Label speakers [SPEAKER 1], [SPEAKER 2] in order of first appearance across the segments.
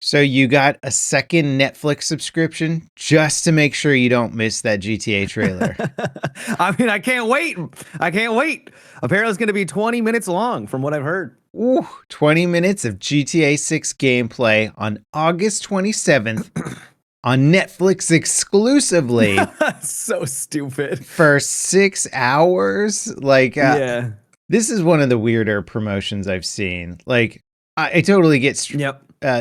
[SPEAKER 1] So you got a second Netflix subscription just to make sure you don't miss that GTA trailer.
[SPEAKER 2] I mean, I can't wait. I can't wait. Apparently, it's going to be 20 minutes long, from what I've heard.
[SPEAKER 1] Ooh, 20 minutes of GTA 6 gameplay on August 27th on Netflix exclusively.
[SPEAKER 2] So stupid.
[SPEAKER 1] For 6 hours.
[SPEAKER 2] Yeah.
[SPEAKER 1] This is one of the weirder promotions I've seen. Like, I totally get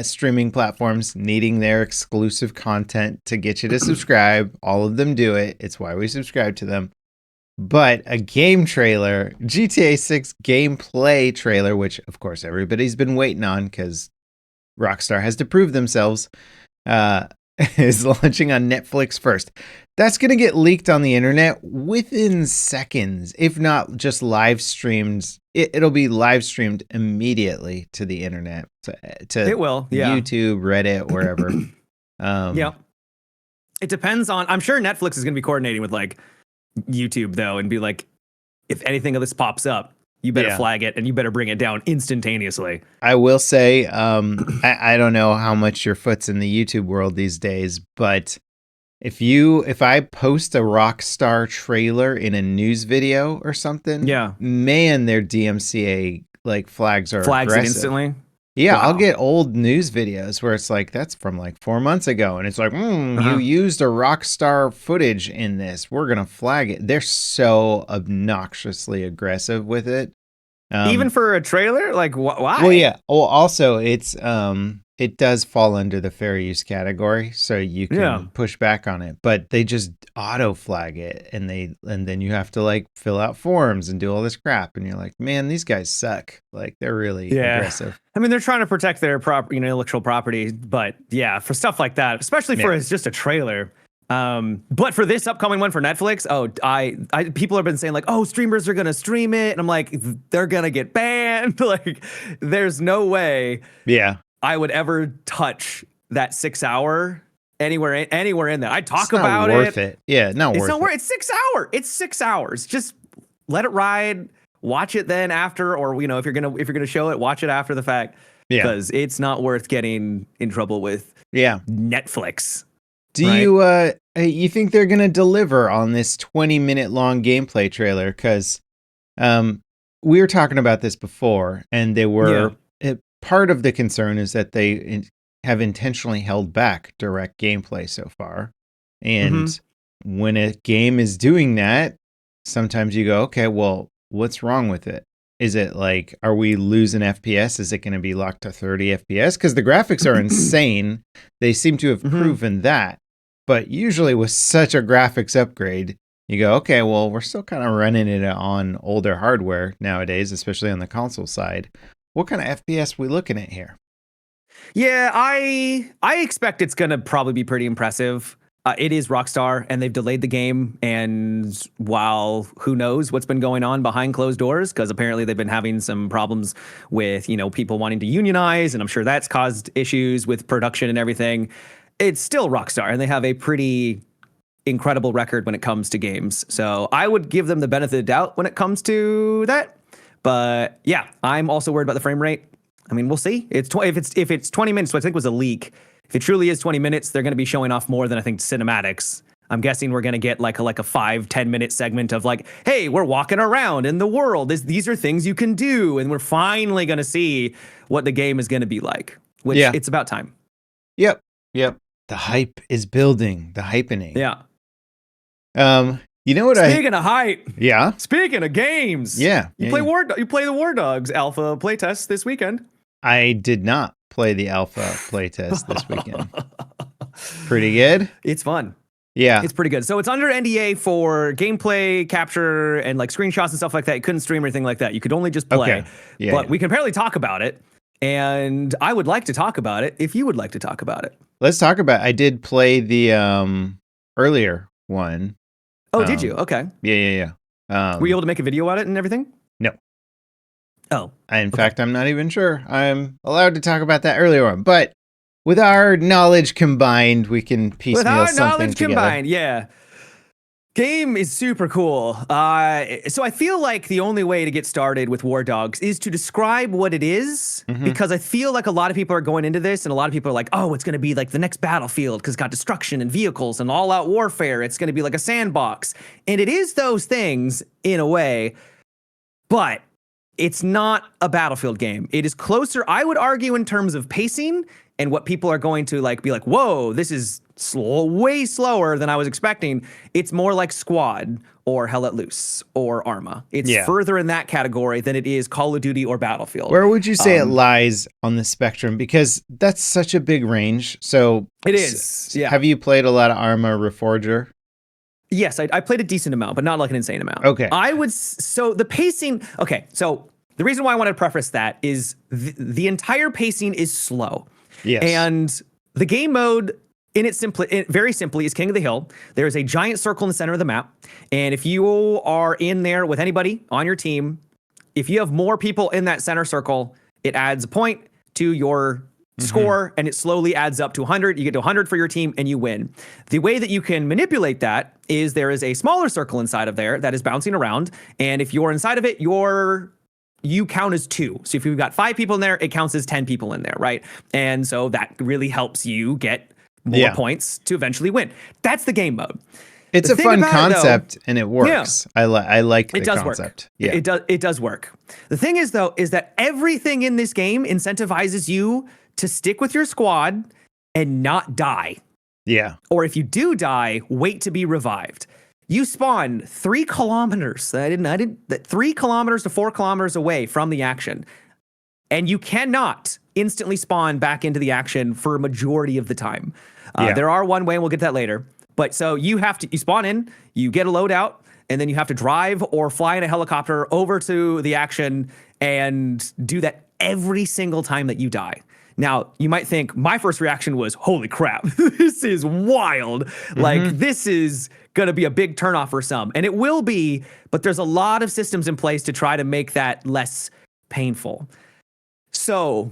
[SPEAKER 1] streaming platforms needing their exclusive content to get you to subscribe. All of them do it. It's why we subscribe to them. But a game trailer, GTA 6 gameplay trailer, which of course everybody's been waiting on because Rockstar has to prove themselves, is launching on Netflix first. That's going to get leaked on the internet within seconds, if not just live streamed. It'll be live streamed immediately to the internet, to
[SPEAKER 2] it will, yeah.
[SPEAKER 1] YouTube, Reddit, wherever.
[SPEAKER 2] Yeah. It depends on, I'm sure Netflix is going to be coordinating with like YouTube though, and be like, if anything of this pops up, you better flag it and you better bring it down instantaneously.
[SPEAKER 1] I will say, I don't know how much your foot's in the YouTube world these days, but if I post a Rockstar trailer in a news video or something, man, their DMCA like flags are
[SPEAKER 2] flags
[SPEAKER 1] aggressive.
[SPEAKER 2] It instantly.
[SPEAKER 1] Yeah, wow. I'll get old news videos where it's like, that's from like 4 months ago. And it's like, you used a Rockstar footage in this. We're going to flag it. They're so obnoxiously aggressive with it.
[SPEAKER 2] Even for a trailer? Like, why?
[SPEAKER 1] Well, yeah. Well, also, it does fall under the fair use category, so you can push back on it. But they just auto flag it, and then you have to like fill out forms and do all this crap, and you're like, man, these guys suck. Like, they're really aggressive.
[SPEAKER 2] I mean, they're trying to protect their intellectual property, but yeah, for stuff like that, especially for it's just a trailer. But for this upcoming one for Netflix, people have been saying like, oh, streamers are gonna stream it, and I'm like, they're gonna get banned. Like, there's no way.
[SPEAKER 1] Yeah.
[SPEAKER 2] I would ever touch that 6 hour anywhere in that. I'd talk about
[SPEAKER 1] it. Yeah, not worth it.
[SPEAKER 2] It's not worth it. It's 6 hours. It's 6 hours. Just let it ride. Watch it then after, or if you're gonna show it, watch it after the fact. Yeah. Because it's not worth getting in trouble with.
[SPEAKER 1] Yeah.
[SPEAKER 2] Netflix.
[SPEAKER 1] Do you think they're gonna deliver on this 20-minute long gameplay trailer? Because we were talking about this before, and they were. Part of the concern is that they have intentionally held back direct gameplay so far. And when a game is doing that, sometimes you go, okay, well, what's wrong with it? Is it like, are we losing FPS? Is it going to be locked to 30 FPS? Because the graphics are insane. They seem to have proven that. But usually with such a graphics upgrade, you go, okay, well, we're still kind of running it on older hardware nowadays, especially on the console side. What kind of FPS we looking at here?
[SPEAKER 2] Yeah, I expect it's going to probably be pretty impressive. It is Rockstar, and they've delayed the game. And while who knows what's been going on behind closed doors, because apparently they've been having some problems with, people wanting to unionize, and I'm sure that's caused issues with production and everything. It's still Rockstar, and they have a pretty incredible record when it comes to games. So I would give them the benefit of the doubt when it comes to that. But yeah, I'm also worried about the frame rate. I mean, we'll see. If it's 20 minutes, which I think was a leak. If it truly is 20 minutes, they're going to be showing off more than I think cinematics. I'm guessing we're going to get like a 5-10 minute segment of like, hey, we're walking around in the world. These are things you can do, and we're finally going to see what the game is going to be like. Which it's about time.
[SPEAKER 1] Yep. The hype is building. The hypening.
[SPEAKER 2] Yeah.
[SPEAKER 1] You know what?
[SPEAKER 2] Speaking of hype, Speaking of games,
[SPEAKER 1] you
[SPEAKER 2] play the Wardogs alpha playtest this weekend.
[SPEAKER 1] I did not play the alpha playtest this weekend. Pretty good.
[SPEAKER 2] It's fun.
[SPEAKER 1] Yeah,
[SPEAKER 2] it's pretty good. So it's under NDA for gameplay capture and like screenshots and stuff like that. You couldn't stream or anything like that. You could only just play. Okay. But we can apparently talk about it, and I would like to talk about it if you would like to talk about it.
[SPEAKER 1] Let's talk about it. I did play the earlier one.
[SPEAKER 2] Oh, did you? Okay.
[SPEAKER 1] Yeah.
[SPEAKER 2] Were you able to make a video on it and everything?
[SPEAKER 1] No.
[SPEAKER 2] Oh.
[SPEAKER 1] In fact, I'm not even sure I'm allowed to talk about that earlier on. But with our knowledge combined, we can piecemeal something together.
[SPEAKER 2] Yeah. Game is super cool. So I feel like the only way to get started with Wardogs is to describe what it is, because I feel like a lot of people are going into this and a lot of people are like, oh, it's going to be like the next Battlefield because it's got destruction and vehicles and all-out warfare. It's going to be like a sandbox. And it is those things in a way, but it's not a Battlefield game. It is closer, I would argue, in terms of pacing and what people are going to like be like, whoa, this is way slower than I was expecting. It's more like Squad or Hell Let Loose or Arma. It's further in that category than it is Call of Duty or Battlefield.
[SPEAKER 1] Where would you say it lies on the spectrum? Because that's such a big range. So
[SPEAKER 2] it is. Yeah.
[SPEAKER 1] Have you played a lot of Arma Reforger?
[SPEAKER 2] Yes, I played a decent amount, but not like an insane amount.
[SPEAKER 1] Okay.
[SPEAKER 2] So the pacing, okay, so the reason why I wanted to preface that is the entire pacing is slow.
[SPEAKER 1] Yes.
[SPEAKER 2] And the game mode, very simply, is King of the Hill. There is a giant circle in the center of the map. And if you are in there with anybody on your team, if you have more people in that center circle, it adds a point to your score, and it slowly adds up to 100. You get to 100 for your team and you win. The way that you can manipulate that is there is a smaller circle inside of there that is bouncing around. And if you're inside of it, you count as 2. So if you've got 5 people in there, it counts as 10 people in there, right? And so that really helps you get more points to eventually win. That's the game mode.
[SPEAKER 1] It's a fun concept, and it works. Yeah. I like the concept.
[SPEAKER 2] Yeah. It does work. The thing is, though, is that everything in this game incentivizes you to stick with your squad and not die.
[SPEAKER 1] Yeah.
[SPEAKER 2] Or if you do die, wait to be revived. You spawn 3 kilometers. 3 kilometers to 4 kilometers away from the action. And you cannot instantly spawn back into the action for a majority of the time. There are one way, and we'll get to that later. But so you spawn in, you get a loadout, and then you have to drive or fly in a helicopter over to the action and do that every single time that you die. Now, you might think my first reaction was, holy crap, this is wild. Like, this is going to be a big turnoff for some. And it will be, but there's a lot of systems in place to try to make that less painful. So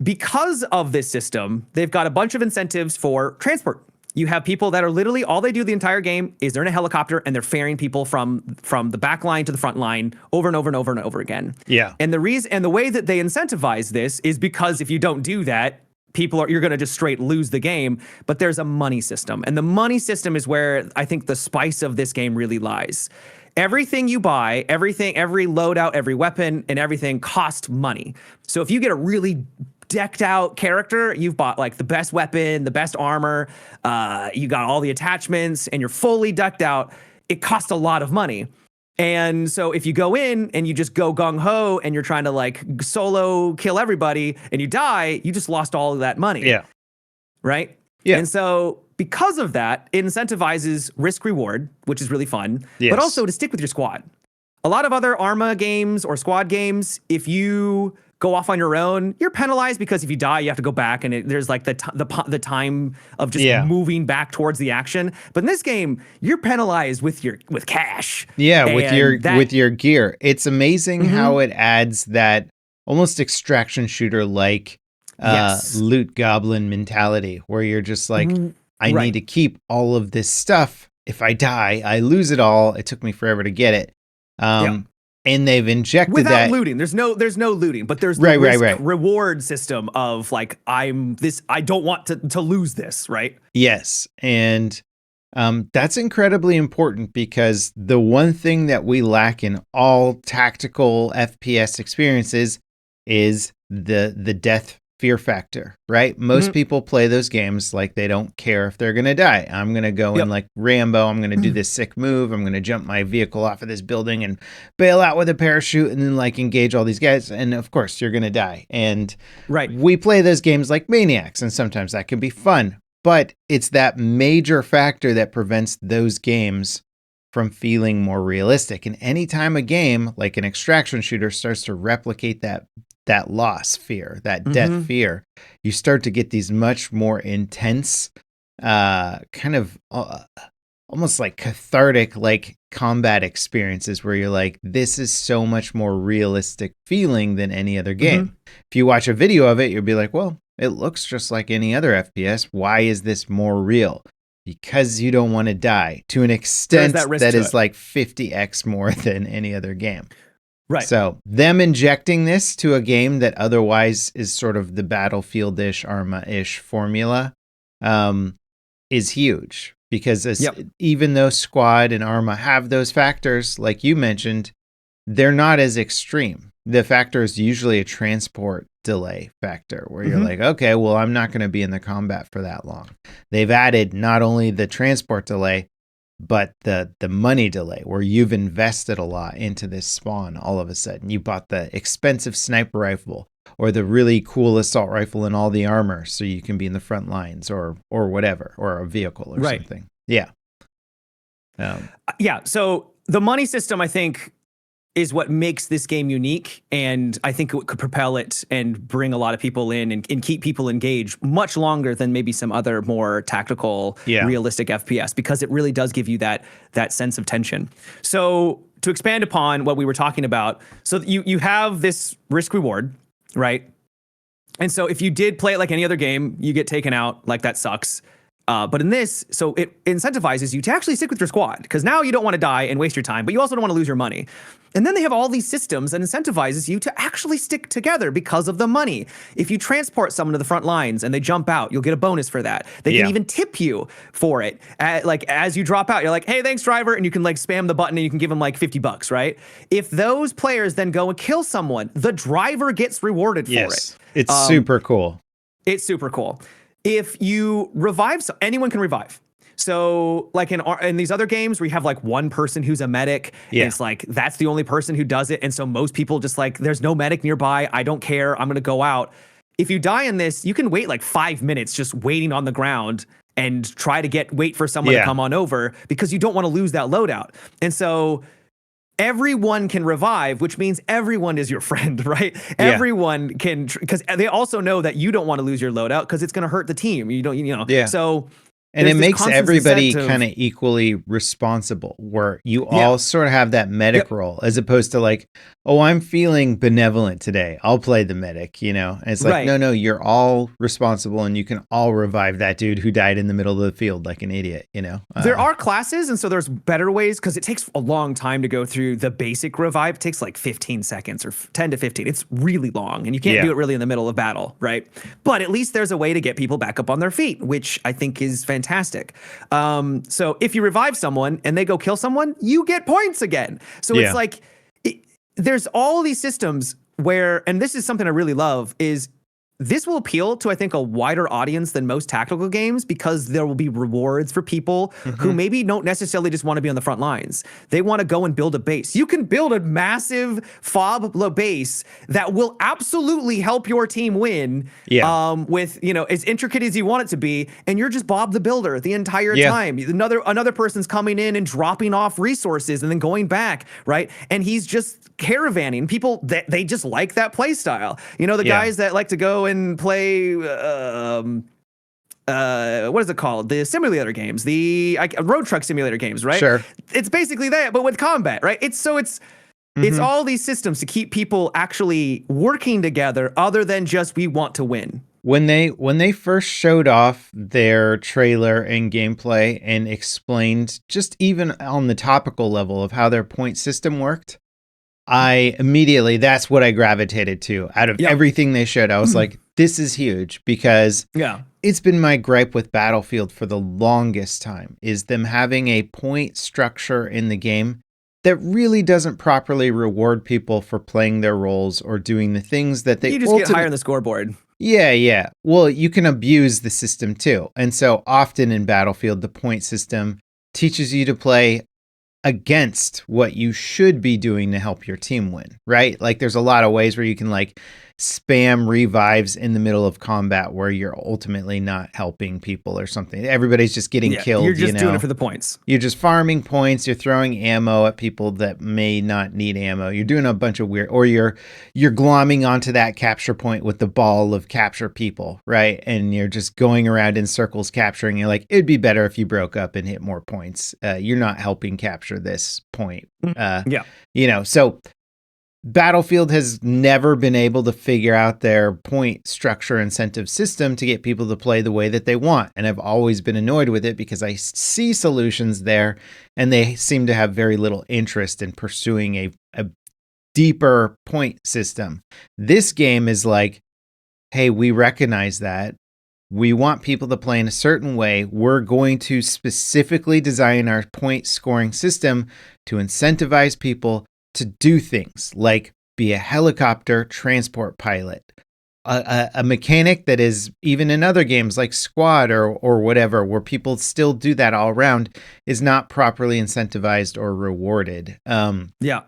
[SPEAKER 2] because of this system, they've got a bunch of incentives for transport. You have people that are literally, all they do the entire game is they're in a helicopter and they're ferrying people from the back line to the front line over and over and over and over again.
[SPEAKER 1] Yeah.
[SPEAKER 2] And the way that they incentivize this is because if you don't do that, you're going to just straight lose the game. But there's a money system, and the money system is where I think the spice of this game really lies. Everything you buy, every loadout, every weapon, and everything costs money. So if you get a really decked out character, you've bought like the best weapon, the best armor, you got all the attachments, and you're fully decked out, it costs a lot of money. And so if you go in and you just go gung-ho and you're trying to like solo kill everybody and you die, you just lost all of that money.
[SPEAKER 1] Yeah.
[SPEAKER 2] Right?
[SPEAKER 1] Yeah.
[SPEAKER 2] And so because of that, it incentivizes risk reward, which is really fun, but also to stick with your squad. A lot of other Arma games or squad games, if you go off on your own, you're penalized because if you die, you have to go back, and there's like the time of just moving back towards the action. But in this game, you're penalized with cash.
[SPEAKER 1] Yeah, with your gear. It's amazing how it adds that almost extraction shooter like loot goblin mentality, where you're just like, I need to keep all of this stuff. If I die, I lose it all. It took me forever to get it. And they've injected
[SPEAKER 2] without
[SPEAKER 1] that
[SPEAKER 2] looting. There's no looting, but there's the risk reward system of like, I don't want to lose this, right?
[SPEAKER 1] Yes. And that's incredibly important, because the one thing that we lack in all tactical FPS experiences is the death fear factor, right? Most people play those games like they don't care if they're going to die. I'm going to go in like Rambo. I'm going to do this sick move. I'm going to jump my vehicle off of this building and bail out with a parachute and then like engage all these guys. And of course you're going to die. And we play those games like maniacs, and sometimes that can be fun, but it's that major factor that prevents those games from feeling more realistic. And anytime a game like an extraction shooter starts to replicate that loss fear, that death fear, you start to get these much more intense, kind of almost like cathartic, like combat experiences where you're like, this is so much more realistic feeling than any other game. If you watch a video of it, you'll be like, well, it looks just like any other FPS. Why is this more real? because you don't want to die to an extent that is like 50x more than any other game.
[SPEAKER 2] Right.
[SPEAKER 1] So them injecting this to a game that otherwise is sort of the Battlefield-ish, Arma-ish formula is huge. Because even though Squad and Arma have those factors, like you mentioned, they're not as extreme. The factor is usually a transport delay factor where you're like, okay, well, I'm not going to be in the combat for that long. They've added not only the transport delay, but the money delay where you've invested a lot into this spawn. All of a sudden you bought the expensive sniper rifle or the really cool assault rifle and all the armor so you can be in the front lines or whatever, or a vehicle or something. Yeah.
[SPEAKER 2] So the money system, I think, is what makes this game unique, and I think it could propel it and bring a lot of people in and keep people engaged much longer than maybe some other more tactical, realistic FPS, because it really does give you that sense of tension. So to expand upon what we were talking about, so you have this risk reward, right? And so if you did play it like any other game, you get taken out, like that sucks. But in this, so it incentivizes you to actually stick with your squad, because now you don't want to die and waste your time, but you also don't want to lose your money. And then they have all these systems that incentivizes you to actually stick together because of the money. If you transport someone to the front lines and they jump out, you'll get a bonus for that. They can even tip you for it. Like as you drop out, you're like, hey, thanks, driver. And you can like spam the button and you can give them like $50, right? If those players then go and kill someone, the driver gets rewarded for it.
[SPEAKER 1] It's super cool.
[SPEAKER 2] It's super cool. If you revive, anyone can revive. So like in these other games where you have like one person who's a medic, and it's like, that's the only person who does it. And so most people just like, there's no medic nearby. I don't care. I'm going to go out. If you die in this, you can wait like 5 minutes just waiting on the ground and try to wait for someone to come on over, because you don't want to lose that loadout. And so everyone can revive, which means everyone is your friend, right? Everyone can, because they also know that you don't want to lose your loadout because it's going to hurt the team. You don't, so.
[SPEAKER 1] And it makes everybody kind of equally responsible, where you all sort of have that medic role, as opposed to like, oh, I'm feeling benevolent today, I'll play the medic, And it's like, no, you're all responsible and you can all revive that dude who died in the middle of the field like an idiot, There
[SPEAKER 2] are classes, and so there's better ways, because it takes a long time to go through the basic revive. It takes like 15 seconds or 10 to 15. It's really long, and you can't do it really in the middle of battle, right? But at least there's a way to get people back up on their feet, which I think is fantastic. So if you revive someone and they go kill someone, you get points again. So it's like, there's all these systems where, and this is something I really love, is this will appeal to, I think, a wider audience than most tactical games, because there will be rewards for people who maybe don't necessarily just want to be on the front lines. They want to go and build a base. You can build a massive FOB base that will absolutely help your team win with, as intricate as you want it to be. And you're just Bob the Builder the entire time. Another person's coming in and dropping off resources and then going back, right? And he's just caravanning people that they just like that play style. The guys that like to go and play what is it called? The simulator games, the road truck simulator games, right?
[SPEAKER 1] Sure.
[SPEAKER 2] It's basically that, but with combat, right? It's all these systems to keep people actually working together, other than just we want to win.
[SPEAKER 1] When they first showed off their trailer and gameplay and explained, just even on the topical level, of how their point system worked, that's what I gravitated to. Out of everything they showed, I was like, this is huge, because it's been my gripe with Battlefield for the longest time, is them having a point structure in the game that really doesn't properly reward people for playing their roles or doing the things that they...
[SPEAKER 2] You just get higher on the scoreboard.
[SPEAKER 1] Yeah. Well, you can abuse the system too. And so often in Battlefield, the point system teaches you to play against what you should be doing to help your team win, right? Like there's a lot of ways where you can like spam revives in the middle of combat where you're ultimately not helping people or something. Everybody's just getting killed.
[SPEAKER 2] You're just doing it for the points.
[SPEAKER 1] You're just farming points. You're throwing ammo at people that may not need ammo. You're doing a bunch of weird, or you're glomming onto that capture point with the ball of capture people, right? And you're just going around in circles capturing. You're like, it'd be better if you broke up and hit more points. You're not helping capture this point. So Battlefield has never been able to figure out their point structure incentive system to get people to play the way that they want. And I've always been annoyed with it because I see solutions there and they seem to have very little interest in pursuing a deeper point system. This game is like, hey, we recognize that. We want people to play in a certain way. We're going to specifically design our point scoring system to incentivize people to do things like be a helicopter transport pilot, a mechanic that is even in other games like Squad or whatever, where people still do that all around, is not properly incentivized or rewarded.
[SPEAKER 2] Yeah.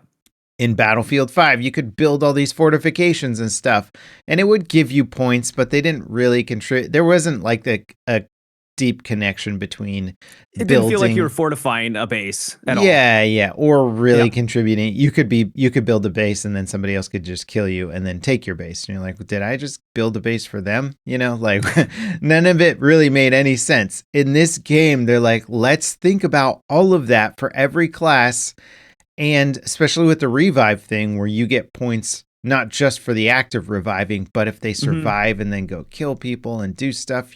[SPEAKER 1] In Battlefield 5, you could build all these fortifications and stuff, and it would give you points, but they didn't really contribute. There wasn't like a deep connection between
[SPEAKER 2] it didn't feel like you were fortifying a base at all.
[SPEAKER 1] Yeah, or really contributing. You could build a base and then somebody else could just kill you and then take your base. And you're like, did I just build a base for them? You know, like none of it really made any sense. In this game, they're like, let's think about all of that for every class. And especially with the revive thing where you get points not just for the act of reviving, but if they survive and then go kill people and do stuff,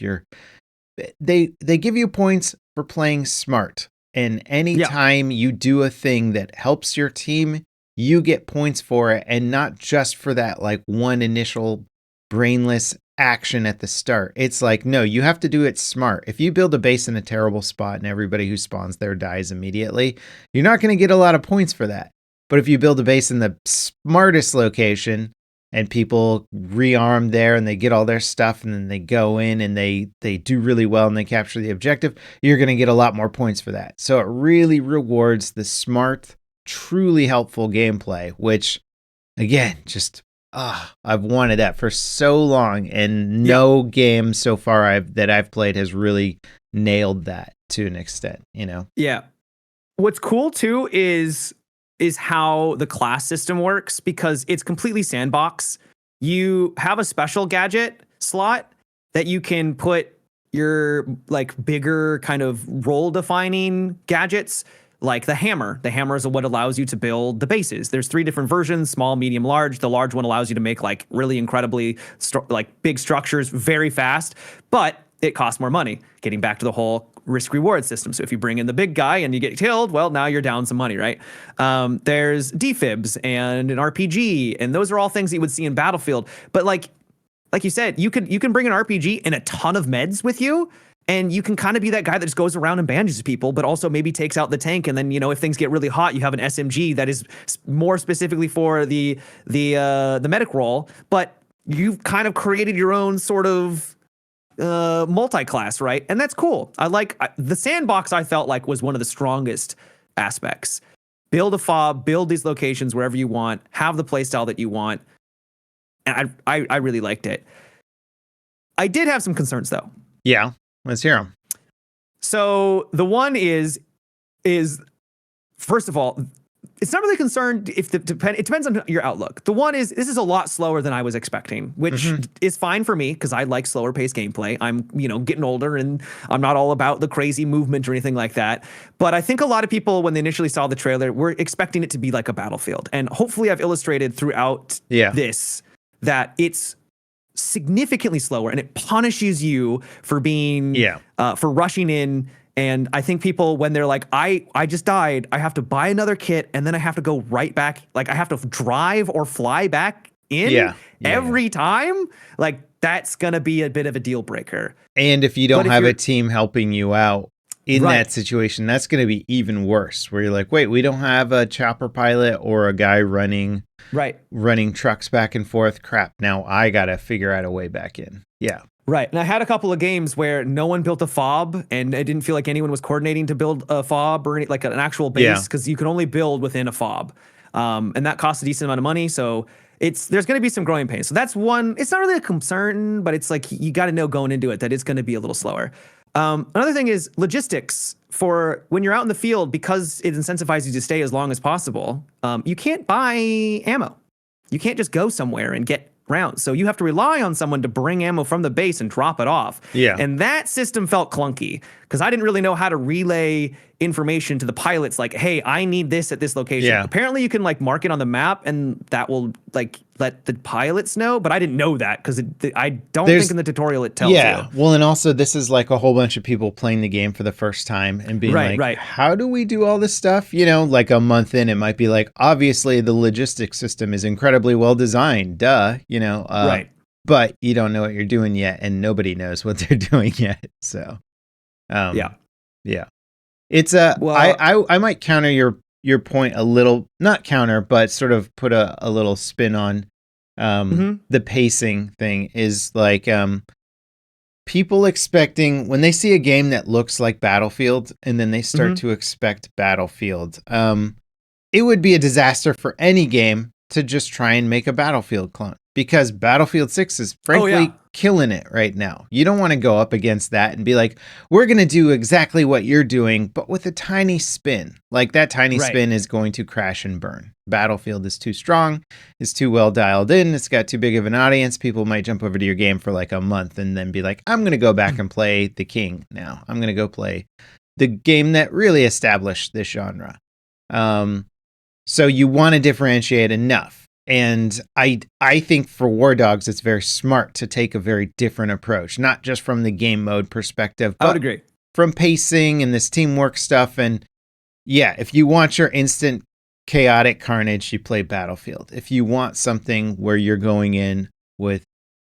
[SPEAKER 1] they give you points for playing smart. And anytime you do a thing that helps your team, you get points for it, and not just for that like one initial brainless action at the start. It's like, no, you have to do it smart. If you build a base in a terrible spot and everybody who spawns there dies immediately, you're not going to get a lot of points for that. But if you build a base in the smartest location and people rearm there and they get all their stuff and then they go in and they do really well and they capture the objective, you're going to get a lot more points for that. So it really rewards the smart, truly helpful gameplay, which again, just I've wanted that for so long, and no game so far that I've played has really nailed that to an extent, you know?
[SPEAKER 2] Yeah. What's cool too is how the class system works, because it's completely sandbox. You have a special gadget slot that you can put your like bigger kind of role defining gadgets, like the hammer. The hammer is what allows you to build the bases. There's 3 different versions: small, medium, large. The large one allows you to make like really incredibly like big structures very fast, but it costs more money. Getting back to the whole risk reward system. So if you bring in the big guy and you get killed, well, now you're down some money, right? There's defibs and an RPG, and those are all things that you would see in Battlefield. But like you said, you can bring an RPG and a ton of meds with you, and you can kind of be that guy that just goes around and bandages people, but also maybe takes out the tank. And then, you know, if things get really hot, you have an SMG that is more specifically for the medic role. But you've kind of created your own sort of multi-class, right? And that's cool. The sandbox, I felt like was one of the strongest aspects. Build a fob, build these locations wherever you want, have the playstyle that you want. And I really liked it. I did have some concerns though.
[SPEAKER 1] Yeah. Let's hear them.
[SPEAKER 2] So the one is first of all, it's not really concerned if it depends on your outlook. The one is, this is a lot slower than I was expecting, which is fine for me because I like slower paced gameplay. I'm, you know, getting older and I'm not all about the crazy movement or anything like that. But I think a lot of people, when they initially saw the trailer, were expecting it to be like a Battlefield. And hopefully I've illustrated throughout this that it's significantly slower, and it punishes you for being for rushing in. And I think people, when they're like, I just died, I have to buy another kit and then I have to go right back, like I have to drive or fly back in every time, like that's gonna be a bit of a deal breaker.
[SPEAKER 1] And if you don't have a team helping you out in that situation, that's going to be even worse, where you're like, wait, we don't have a chopper pilot or a guy running trucks back and forth. Crap, now I got to figure out a way back in. Yeah.
[SPEAKER 2] Right. And I had a couple of games where no one built a fob, and I didn't feel like anyone was coordinating to build a fob or like an actual base, because you can only build within a fob. And that costs a decent amount of money. So there's going to be some growing pains. So that's one. It's not really a concern, but it's like you got to know going into it that it's going to be a little slower. Another thing is logistics. For when you're out in the field, because it incentivizes you to stay as long as possible, you can't buy ammo. You can't just go somewhere and get rounds. So you have to rely on someone to bring ammo from the base and drop it off.
[SPEAKER 1] Yeah.
[SPEAKER 2] And that system felt clunky because I didn't really know how to relay information to the pilots like, hey, I need this at this location.
[SPEAKER 1] Yeah.
[SPEAKER 2] Apparently you can like mark it on the map and that will like let the pilots know, but I didn't know that because I don't think in the tutorial it tells you.
[SPEAKER 1] Well, and also this is like a whole bunch of people playing the game for the first time and being like, how do we do all this stuff? You know, like a month in, it might be like, obviously the logistics system is incredibly well designed, duh, you know, but you don't know what you're doing yet and nobody knows what they're doing yet. So, yeah. It's I might counter your point a little, not counter, but sort of put a little spin on the pacing thing is like people expecting when they see a game that looks like Battlefield and then they start to expect Battlefield. It would be a disaster for any game to just try and make a Battlefield clone because Battlefield 6 is frankly killing it right now. You don't want to go up against that and be like, we're going to do exactly what you're doing, but with a tiny spin. Like that tiny spin is going to crash and burn. Battlefield is too strong, it's too well dialed in, it's got too big of an audience. People might jump over to your game for like a month and then be like, I'm going to go back and play The King now. I'm going to go play the game that really established this genre. So you want to differentiate enough. And I think for Wardogs, it's very smart to take a very different approach, not just from the game mode perspective, but
[SPEAKER 2] I would agree.
[SPEAKER 1] From pacing and this teamwork stuff. And yeah, if you want your instant chaotic carnage, you play Battlefield. If you want something where you're going in with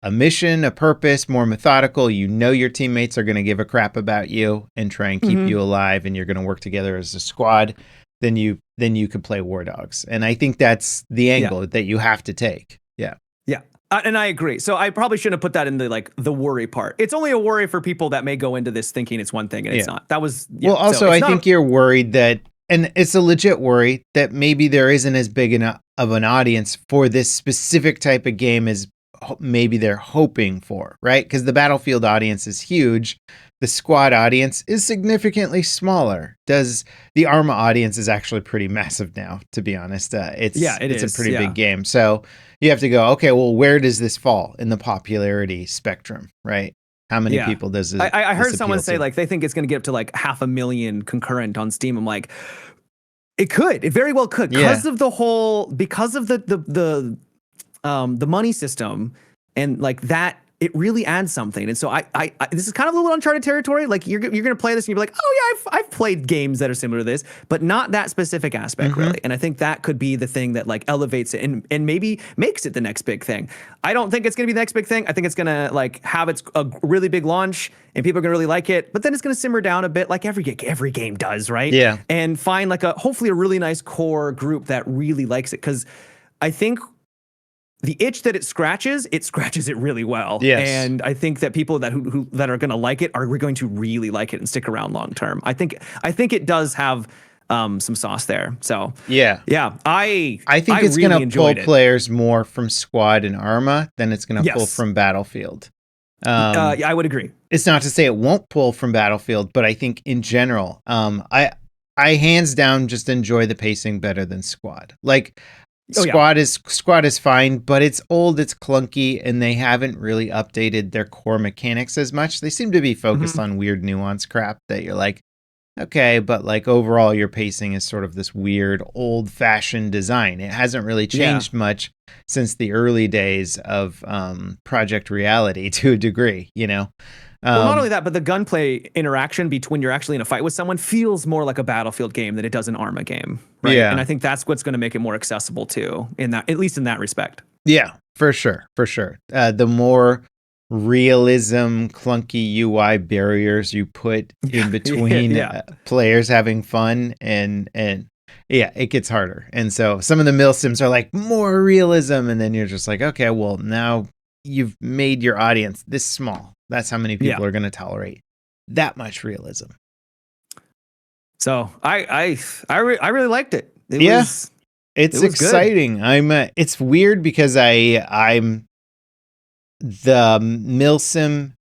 [SPEAKER 1] a mission, a purpose, more methodical, you know your teammates are going to give a crap about you and try and keep you alive and you're going to work together as a squad, then you could play Wardogs. And I think that's the angle that you have to take. Yeah.
[SPEAKER 2] Yeah. And I agree. So I probably shouldn't have put that in the worry part. It's only a worry for people that may go into this thinking it's one thing and it's not. That was
[SPEAKER 1] well. Also, so I think you're worried that, and it's a legit worry that maybe there isn't as big of an audience for this specific type of game as maybe they're hoping for, right? Because the Battlefield audience is huge. The squad audience is significantly smaller. The Arma audience is actually pretty massive now, to be honest. It's a pretty big game. So you have to go, okay, well, where does this fall in the popularity spectrum, right? How many people does it?
[SPEAKER 2] I heard someone say like they think it's going to get up to like 500,000 concurrent on Steam. I'm like, it very well could because of the money system and like that. It really adds something. And so I this is kind of a little uncharted territory. Like you're going to play this and you're like, oh yeah, I've played games that are similar to this, but not that specific aspect really. And I think that could be the thing that like elevates it and maybe makes it the next big thing. I don't think it's going to be the next big thing. I think it's going to like have a really big launch and people are going to really like it, but then it's going to simmer down a bit like every game does, right?
[SPEAKER 1] Yeah.
[SPEAKER 2] And find like hopefully a really nice core group that really likes it. Cause I think the itch that it scratches it really well.
[SPEAKER 1] Yes.
[SPEAKER 2] And I think that people that who that are going to like it are going to really like it and stick around long term. I think it does have some sauce there. So
[SPEAKER 1] yeah. I think it's
[SPEAKER 2] really
[SPEAKER 1] going to pull players more from Squad and Arma than it's going to pull from Battlefield.
[SPEAKER 2] I would agree.
[SPEAKER 1] It's not to say it won't pull from Battlefield, but I think in general, I hands down just enjoy the pacing better than Squad. Like Squad is fine, but it's old, it's clunky, and they haven't really updated their core mechanics as much. They seem to be focused on weird nuance crap that you're like, okay, but like overall your pacing is sort of this weird old-fashioned design. It hasn't really changed much since the early days of Project Reality to a degree, you know?
[SPEAKER 2] Well, not only that, but the gunplay interaction between you're actually in a fight with someone feels more like a Battlefield game than it does an Arma game, right?
[SPEAKER 1] Yeah.
[SPEAKER 2] And I think that's what's going to make it more accessible too, at least in that respect.
[SPEAKER 1] Yeah, for sure. The more realism, clunky UI barriers you put in between players having fun and it gets harder. And so some of the milsims are like more realism, and then you're just like, okay, well now you've made your audience this small. That's how many people are going to tolerate that much realism.
[SPEAKER 2] So I really liked it.
[SPEAKER 1] It's exciting. Good. It's weird because I'm the milsim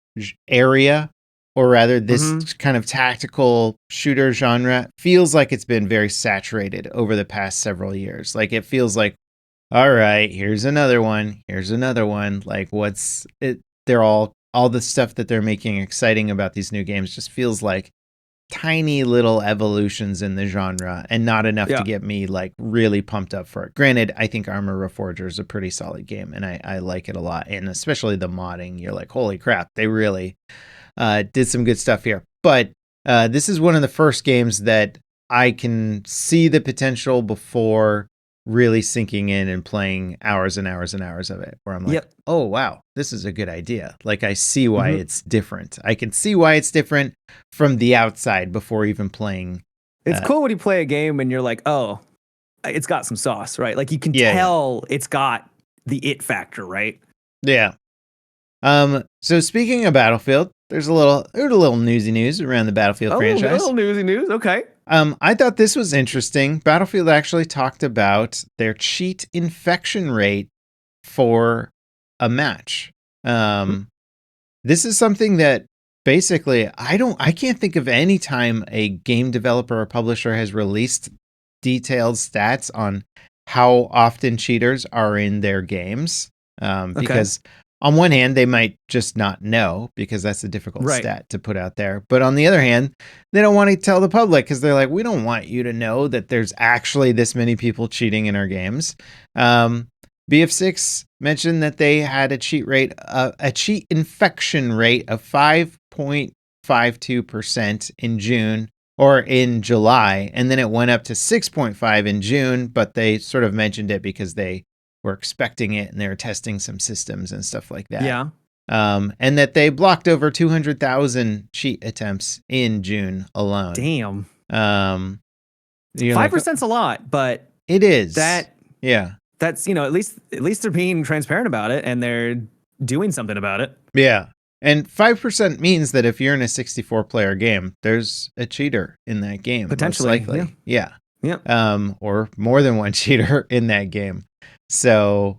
[SPEAKER 1] area, or rather this kind of tactical shooter genre feels like it's been very saturated over the past several years. Like it feels like, all right, here's another one. Like they're all the stuff that they're making exciting about these new games just feels like tiny little evolutions in the genre and not enough to get me like really pumped up for it. Granted, I think Armor Reforger is a pretty solid game, and I like it a lot. And especially the modding, you're like, holy crap, they really did some good stuff here. But this is one of the first games that I can see the potential before really sinking in and playing hours and hours and hours of it, where I'm like, oh, wow, this is a good idea. Like, I see why it's different. I can see why it's different from the outside before even playing.
[SPEAKER 2] It's cool when you play a game and you're like, oh, it's got some sauce, right? Like, you can tell it's got the it factor, right?
[SPEAKER 1] Yeah. So speaking of Battlefield, there's a little newsy news around the Battlefield franchise.
[SPEAKER 2] A little newsy news, okay.
[SPEAKER 1] I thought this was interesting. Battlefield actually talked about their cheat infection rate for a match. This is something that basically I can't think of any time a game developer or publisher has released detailed stats on how often cheaters are in their games. Because on one hand, they might just not know, because that's a difficult stat to put out there. But on the other hand, they don't want to tell the public because they're like, we don't want you to know that there's actually this many people cheating in our games. BF6 mentioned that they had a cheat infection rate of 5.52% in June or in July. And then it went up to 6.5 in June, but they sort of mentioned it because they were expecting it and they were testing some systems and stuff like that.
[SPEAKER 2] Yeah.
[SPEAKER 1] And that they blocked over 200,000 cheat attempts in June alone.
[SPEAKER 2] Damn.
[SPEAKER 1] 5%'s
[SPEAKER 2] a lot, but
[SPEAKER 1] it is.
[SPEAKER 2] That's, at least they're being transparent about it and they're doing something about it.
[SPEAKER 1] Yeah. And 5% means that if you're in a 64-player game, there's a cheater in that game.
[SPEAKER 2] Potentially.
[SPEAKER 1] Most likely. Yeah. Or more than one cheater in that game. So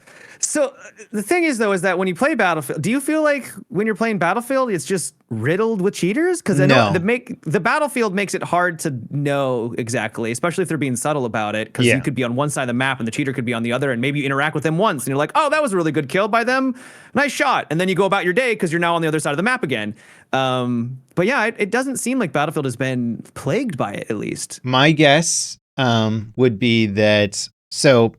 [SPEAKER 2] the thing is, though, is that when you play Battlefield, do you feel like when you're playing Battlefield, it's just riddled with cheaters? Because I know the Battlefield makes it hard to know exactly, especially if they're being subtle about it. Because you could be on one side of the map and the cheater could be on the other, and maybe you interact with them once and you're like, oh, that was a really good kill by them. Nice shot. And then you go about your day because you're now on the other side of the map again. But yeah, it doesn't seem like Battlefield has been plagued by it, at least.
[SPEAKER 1] My guess would be that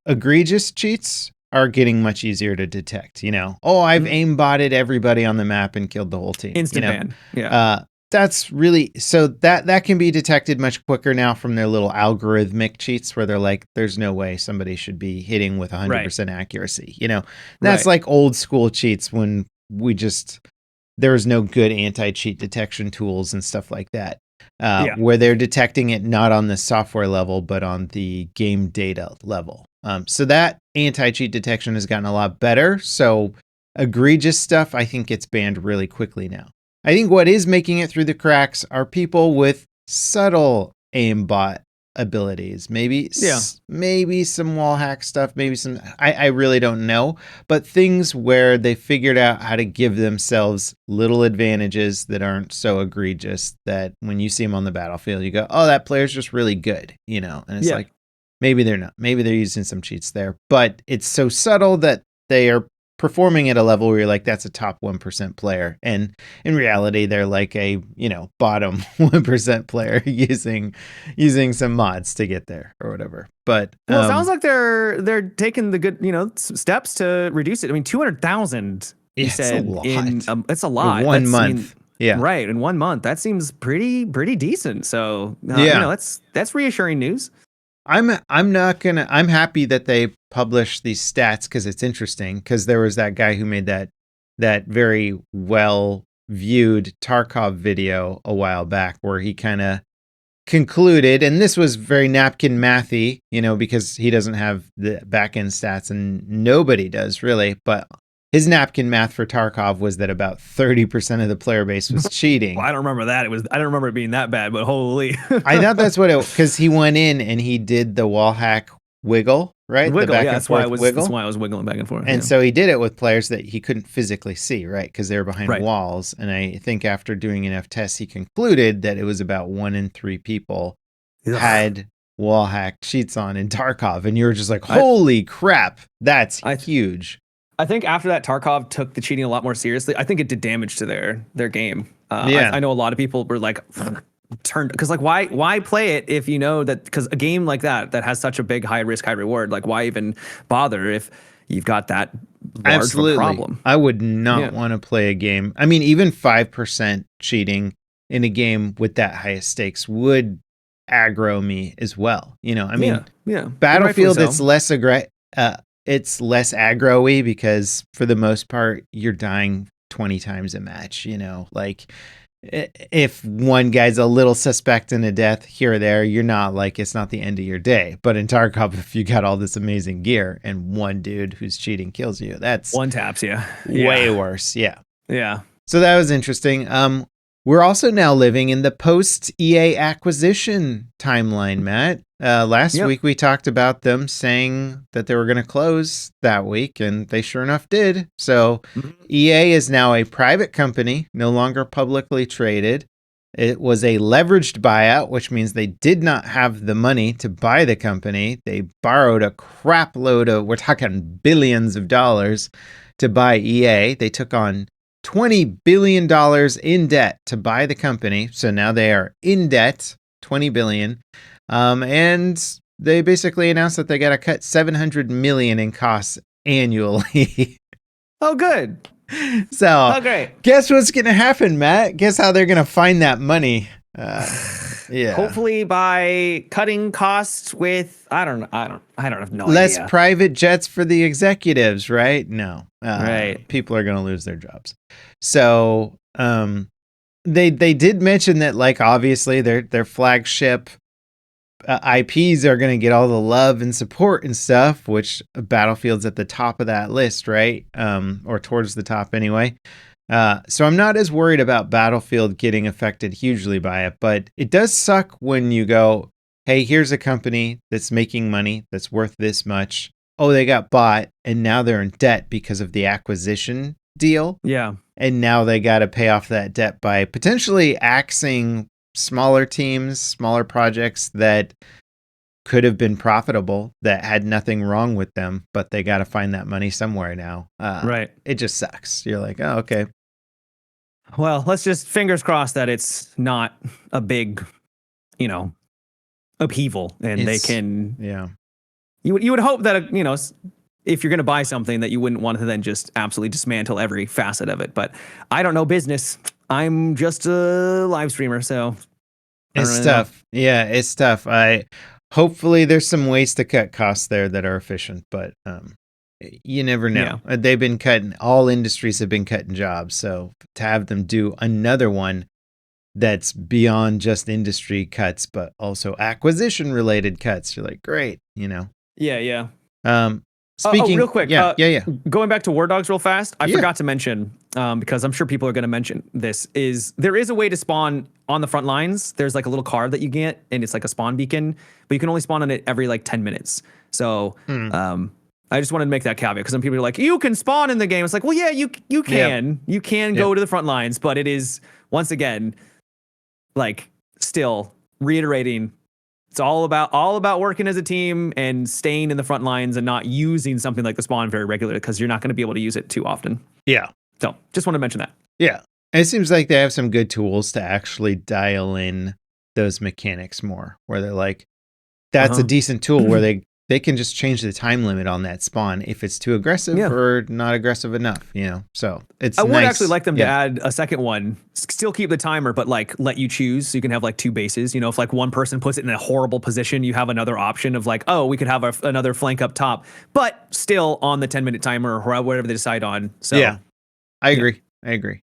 [SPEAKER 1] egregious cheats are getting much easier to detect. I've aimbotted everybody on the map and killed the whole team.
[SPEAKER 2] Instant ban. Yeah.
[SPEAKER 1] That's really that can be detected much quicker now from their little algorithmic cheats where they're like, there's no way somebody should be hitting with 100% accuracy. That's like old school cheats when there was no good anti-cheat detection tools and stuff like that. Where they're detecting it not on the software level, but on the game data level. So that anti-cheat detection has gotten a lot better. So egregious stuff, I think, gets banned really quickly now. I think what is making it through the cracks are people with subtle aimbot abilities. Maybe some wall hack stuff, maybe some, I really don't know, but things where they figured out how to give themselves little advantages that aren't so egregious that when you see them on the battlefield, you go, oh, that player's just really good, and it's like, maybe they're not, maybe they're using some cheats there, but it's so subtle that they are performing at a level where you're like, that's a top 1% player. And in reality, they're like a, bottom 1% player using some mods to get there or whatever. But
[SPEAKER 2] it sounds like they're taking the good, steps to reduce it. I mean, 200,000, you said, it's a lot.
[SPEAKER 1] In 1 month.
[SPEAKER 2] Right. In 1 month. That seems pretty decent. So, that's reassuring news.
[SPEAKER 1] I'm happy that they published these stats because it's interesting, because there was that guy who made that very well viewed Tarkov video a while back where he kind of concluded, and this was very napkin mathy, because he doesn't have the back end stats and nobody does really, but his napkin math for Tarkov was that about 30% of the player base was cheating.
[SPEAKER 2] Well, I don't remember that. I don't remember it being that bad, but holy.
[SPEAKER 1] I thought that's what because he went in and he did the wall hack wiggle, right?
[SPEAKER 2] Wiggle, that's why I was wiggling back and forth.
[SPEAKER 1] And so he did it with players that he couldn't physically see, right? Because they were behind walls. And I think after doing enough tests, he concluded that it was about 1 in 3 people had wall hack cheats on in Tarkov. And you were just like, holy crap, that's huge.
[SPEAKER 2] I think after that, Tarkov took the cheating a lot more seriously. I think it did damage to their game. I know a lot of people were like, turned, because like why play it if you know that, because a game like that has such a big high risk high reward, like why even bother if you've got that large of a problem?
[SPEAKER 1] I would not
[SPEAKER 2] Yeah.
[SPEAKER 1] want to play a game. I mean, even 5% cheating in a game with that highest stakes would aggro me as well. You know, I mean,
[SPEAKER 2] Yeah.
[SPEAKER 1] Battlefield,
[SPEAKER 2] So.
[SPEAKER 1] it's less aggro-y because for the most part, you're dying 20 times a match, you know, like if one guy's a little suspect in a death here or there, you're not like, it's not the end of your day. But in Tarkov, if you got all this amazing gear and one dude who's cheating kills you, that's
[SPEAKER 2] one taps you.
[SPEAKER 1] Way worse. Yeah.
[SPEAKER 2] Yeah.
[SPEAKER 1] So that was interesting. We're also now living in the post EA acquisition timeline, Matt. Last week we talked about them saying that they were going to close that week, and they sure enough did. So EA is now a private company, no longer publicly traded. It was a leveraged buyout, which means they did not have the money to buy the company. They borrowed a crap load of, we're talking billions of dollars to buy EA. They took on $20 billion in debt to buy the company. So now they are in debt, $20 billion. And they basically announced that they got to cut $700 million in costs annually.
[SPEAKER 2] Oh, good.
[SPEAKER 1] So,
[SPEAKER 2] great.
[SPEAKER 1] Guess what's going to happen, Matt? Guess how they're going to find that money? Yeah.
[SPEAKER 2] Hopefully by cutting costs with, I don't have no
[SPEAKER 1] less
[SPEAKER 2] idea.
[SPEAKER 1] private jets for the executives, right? No.
[SPEAKER 2] Right.
[SPEAKER 1] People are going to lose their jobs. So, they did mention that, like, obviously their flagship IPs are going to get all the love and support and stuff, which Battlefield's at the top of that list, right? Or towards the top anyway. So I'm not as worried about Battlefield getting affected hugely by it, but it does suck when you go, hey, here's a company that's making money that's worth this much. Oh, they got bought and now they're in debt because of the acquisition deal.
[SPEAKER 2] Yeah.
[SPEAKER 1] And now they got to pay off that debt by potentially axing smaller teams, smaller projects that could have been profitable, that had nothing wrong with them, but they got to find that money somewhere now.
[SPEAKER 2] Right.
[SPEAKER 1] It just sucks. You're like, oh, okay.
[SPEAKER 2] Well, let's just fingers crossed that it's not a big, upheaval, and they can.
[SPEAKER 1] Yeah.
[SPEAKER 2] You would hope that if you're going to buy something, that you wouldn't want to then just absolutely dismantle every facet of it. But I don't know business. I'm just a live streamer, so
[SPEAKER 1] it's really tough. Know. Yeah, it's tough. Hopefully there's some ways to cut costs there that are efficient, but you never know. Yeah. They've been cutting, all industries have been cutting jobs. So to have them do another one that's beyond just industry cuts, but also acquisition related cuts, you're like, great,
[SPEAKER 2] Yeah.
[SPEAKER 1] Speaking,
[SPEAKER 2] real quick,
[SPEAKER 1] yeah.
[SPEAKER 2] Going back to Wardogs real fast, I forgot to mention, because I'm sure people are going to mention this, there is a way to spawn on the front lines. There's like a little card that you get, and it's like a spawn beacon, but you can only spawn on it every like 10 minutes. So, I just wanted to make that caveat, because some people are like, you can spawn in the game. It's like, well, yeah, you can. You can go to the front lines, but it is, once again, like, still reiterating, it's all about working as a team and staying in the front lines and not using something like the spawn very regularly, because you're not going to be able to use it too often.
[SPEAKER 1] Yeah.
[SPEAKER 2] So just want to mention that.
[SPEAKER 1] Yeah. It seems like they have some good tools to actually dial in those mechanics more, where they're like, that's a decent tool where they can just change the time limit on that spawn if it's too aggressive or not aggressive enough, So it's
[SPEAKER 2] I
[SPEAKER 1] nice.
[SPEAKER 2] would actually like them to add a second one, still keep the timer, but like let you choose. So you can have like two bases. If like one person puts it in a horrible position, you have another option of like, oh, we could have another flank up top, but still on the 10-minute timer or whatever they decide on. So
[SPEAKER 1] yeah, I agree.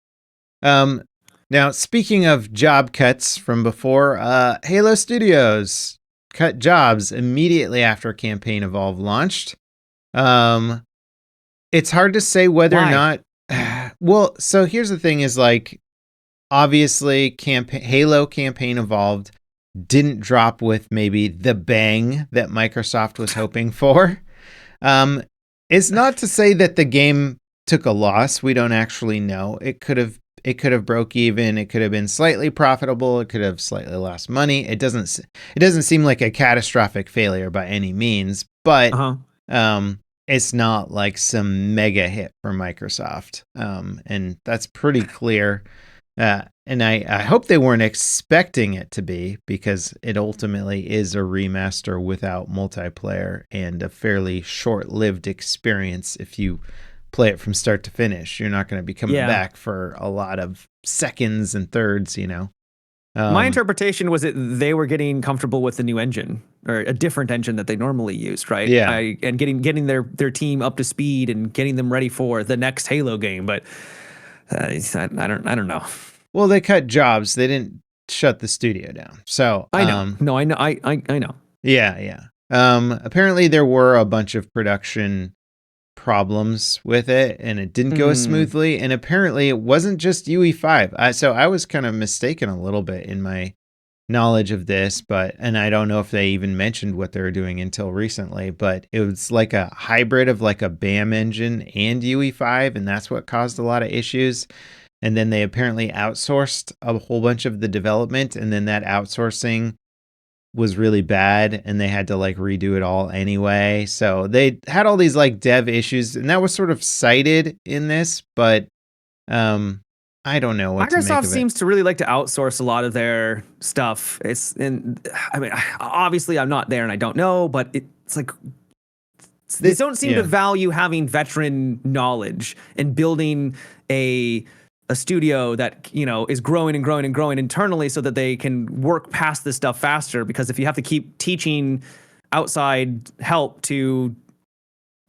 [SPEAKER 1] Now, speaking of job cuts from before, Halo Studios cut jobs immediately after Campaign Evolve launched. It's hard to say whether or not. Well, so here's the thing: is like, obviously, Halo Campaign Evolved didn't drop with maybe the bang that Microsoft was hoping for. It's not to say that the game took a loss. We don't actually know. It could have broke even. It could have been slightly profitable. It could have slightly lost money. It doesn't seem like a catastrophic failure by any means, but it's not like some mega hit for Microsoft. And that's pretty clear. And I hope they weren't expecting it to be, because it ultimately is a remaster without multiplayer and a fairly short-lived experience. If you play it from start to finish, you're not going to be coming back for a lot of seconds and thirds, you know.
[SPEAKER 2] My interpretation was that they were getting comfortable with the new engine, or a different engine that they normally used, right?
[SPEAKER 1] Yeah.
[SPEAKER 2] And getting their team up to speed and getting them ready for the next Halo game. But I don't know.
[SPEAKER 1] Well, they cut jobs. They didn't shut the studio down. So
[SPEAKER 2] I know. No, I know. I know.
[SPEAKER 1] Yeah. Apparently there were a bunch of production problems with it, and it didn't go as smoothly. And apparently it wasn't just UE5. So I was kind of mistaken a little bit in my knowledge of this, and I don't know if they even mentioned what they were doing until recently, but it was like a hybrid of like a BAM engine and UE5, and that's what caused a lot of issues. And then they apparently outsourced a whole bunch of the development, and then that outsourcing was really bad, and they had to like redo it all anyway. So they had all these like dev issues, and that was sort of cited in this, but I don't know what
[SPEAKER 2] Microsoft seems to really like to outsource a lot of their stuff. I mean, obviously I'm not there and I don't know, but it's like they don't seem to value having veteran knowledge and building a studio that, you know, is growing and growing and growing internally so that they can work past this stuff faster. Because if you have to keep teaching outside help to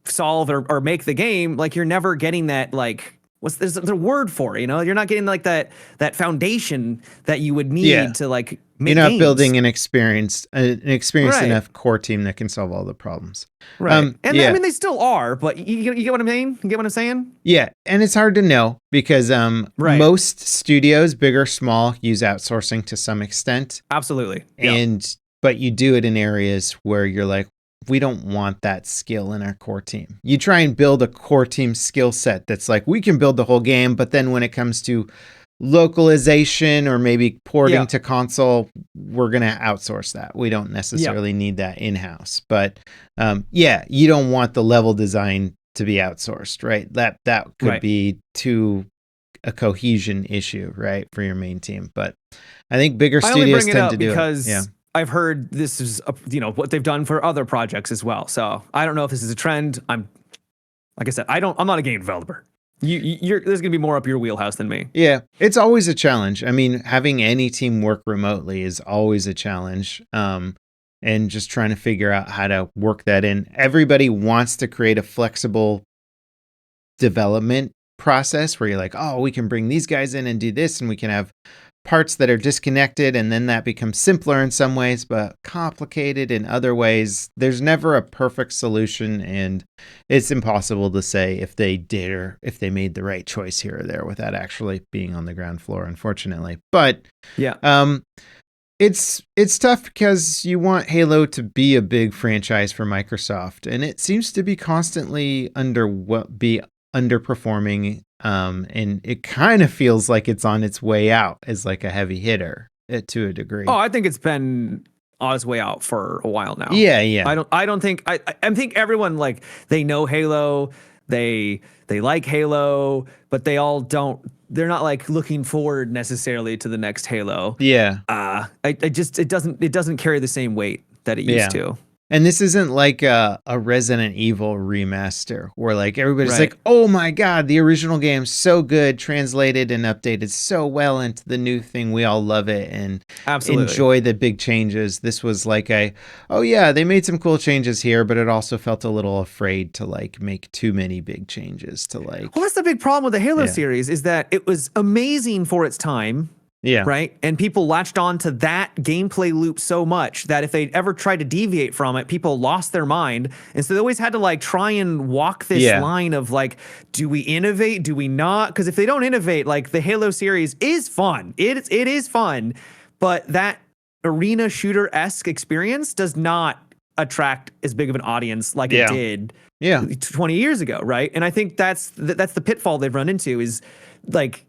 [SPEAKER 2] solve or make the game, like, you're never getting that, like, there's a word for it, you know? You're not getting like that foundation that you would need to like make
[SPEAKER 1] You're not
[SPEAKER 2] games.
[SPEAKER 1] building an experienced enough core team that can solve all the problems.
[SPEAKER 2] Right. I mean, they still are, but you get what I mean? You get what I'm saying?
[SPEAKER 1] Yeah. And it's hard to know because most studios, big or small, use outsourcing to some extent.
[SPEAKER 2] Absolutely.
[SPEAKER 1] But you do it in areas where you're like, we don't want that skill in our core team. You try and build a core team skill set that's like, we can build the whole game, but then when it comes to localization or maybe porting to console, we're going to outsource that. We don't necessarily need that in-house. But you don't want the level design to be outsourced, right? That could be a cohesion issue, right, for your main team. But I think bigger studios tend to do it. Yeah.
[SPEAKER 2] I've heard this is, what they've done for other projects as well. So I don't know if this is a trend. Like I said, I'm not a game developer. There's going to be more up your wheelhouse than me.
[SPEAKER 1] Yeah, it's always a challenge. I mean, having any team work remotely is always a challenge. And just trying to figure out how to work that in. Everybody wants to create a flexible development process where you're like, oh, we can bring these guys in and do this, and we can have parts that are disconnected, and then that becomes simpler in some ways, but complicated in other ways. There's never a perfect solution, and it's impossible to say if they did or if they made the right choice here or there without actually being on the ground floor, unfortunately. But it's tough because you want Halo to be a big franchise for Microsoft, and it seems to be constantly underperforming. And it kind of feels like it's on its way out as like a heavy hitter to a degree.
[SPEAKER 2] Oh, I think it's been on its way out for a while now.
[SPEAKER 1] Yeah.
[SPEAKER 2] I think everyone, like, they know Halo, they like Halo, but they're not like looking forward necessarily to the next Halo.
[SPEAKER 1] Yeah.
[SPEAKER 2] It doesn't carry the same weight that it used to.
[SPEAKER 1] And this isn't like a Resident Evil remaster where like everybody's like, oh my God, the original game's so good, translated and updated so well into the new thing. We all love it and enjoy the big changes. This was like they made some cool changes here, but it also felt a little afraid to like make too many big changes to like.
[SPEAKER 2] Well, that's the big problem with the Halo series is that it was amazing for its time.
[SPEAKER 1] Yeah.
[SPEAKER 2] Right. And people latched on to that gameplay loop so much that if they ever tried to deviate from it, people lost their mind. And so they always had to like try and walk this line of like, do we innovate? Do we not? Because if they don't innovate, like, the Halo series is fun. It is fun. But that arena shooter-esque experience does not attract as big of an audience like it did 20 years ago. Right. And I think that's the pitfall they've run into is like,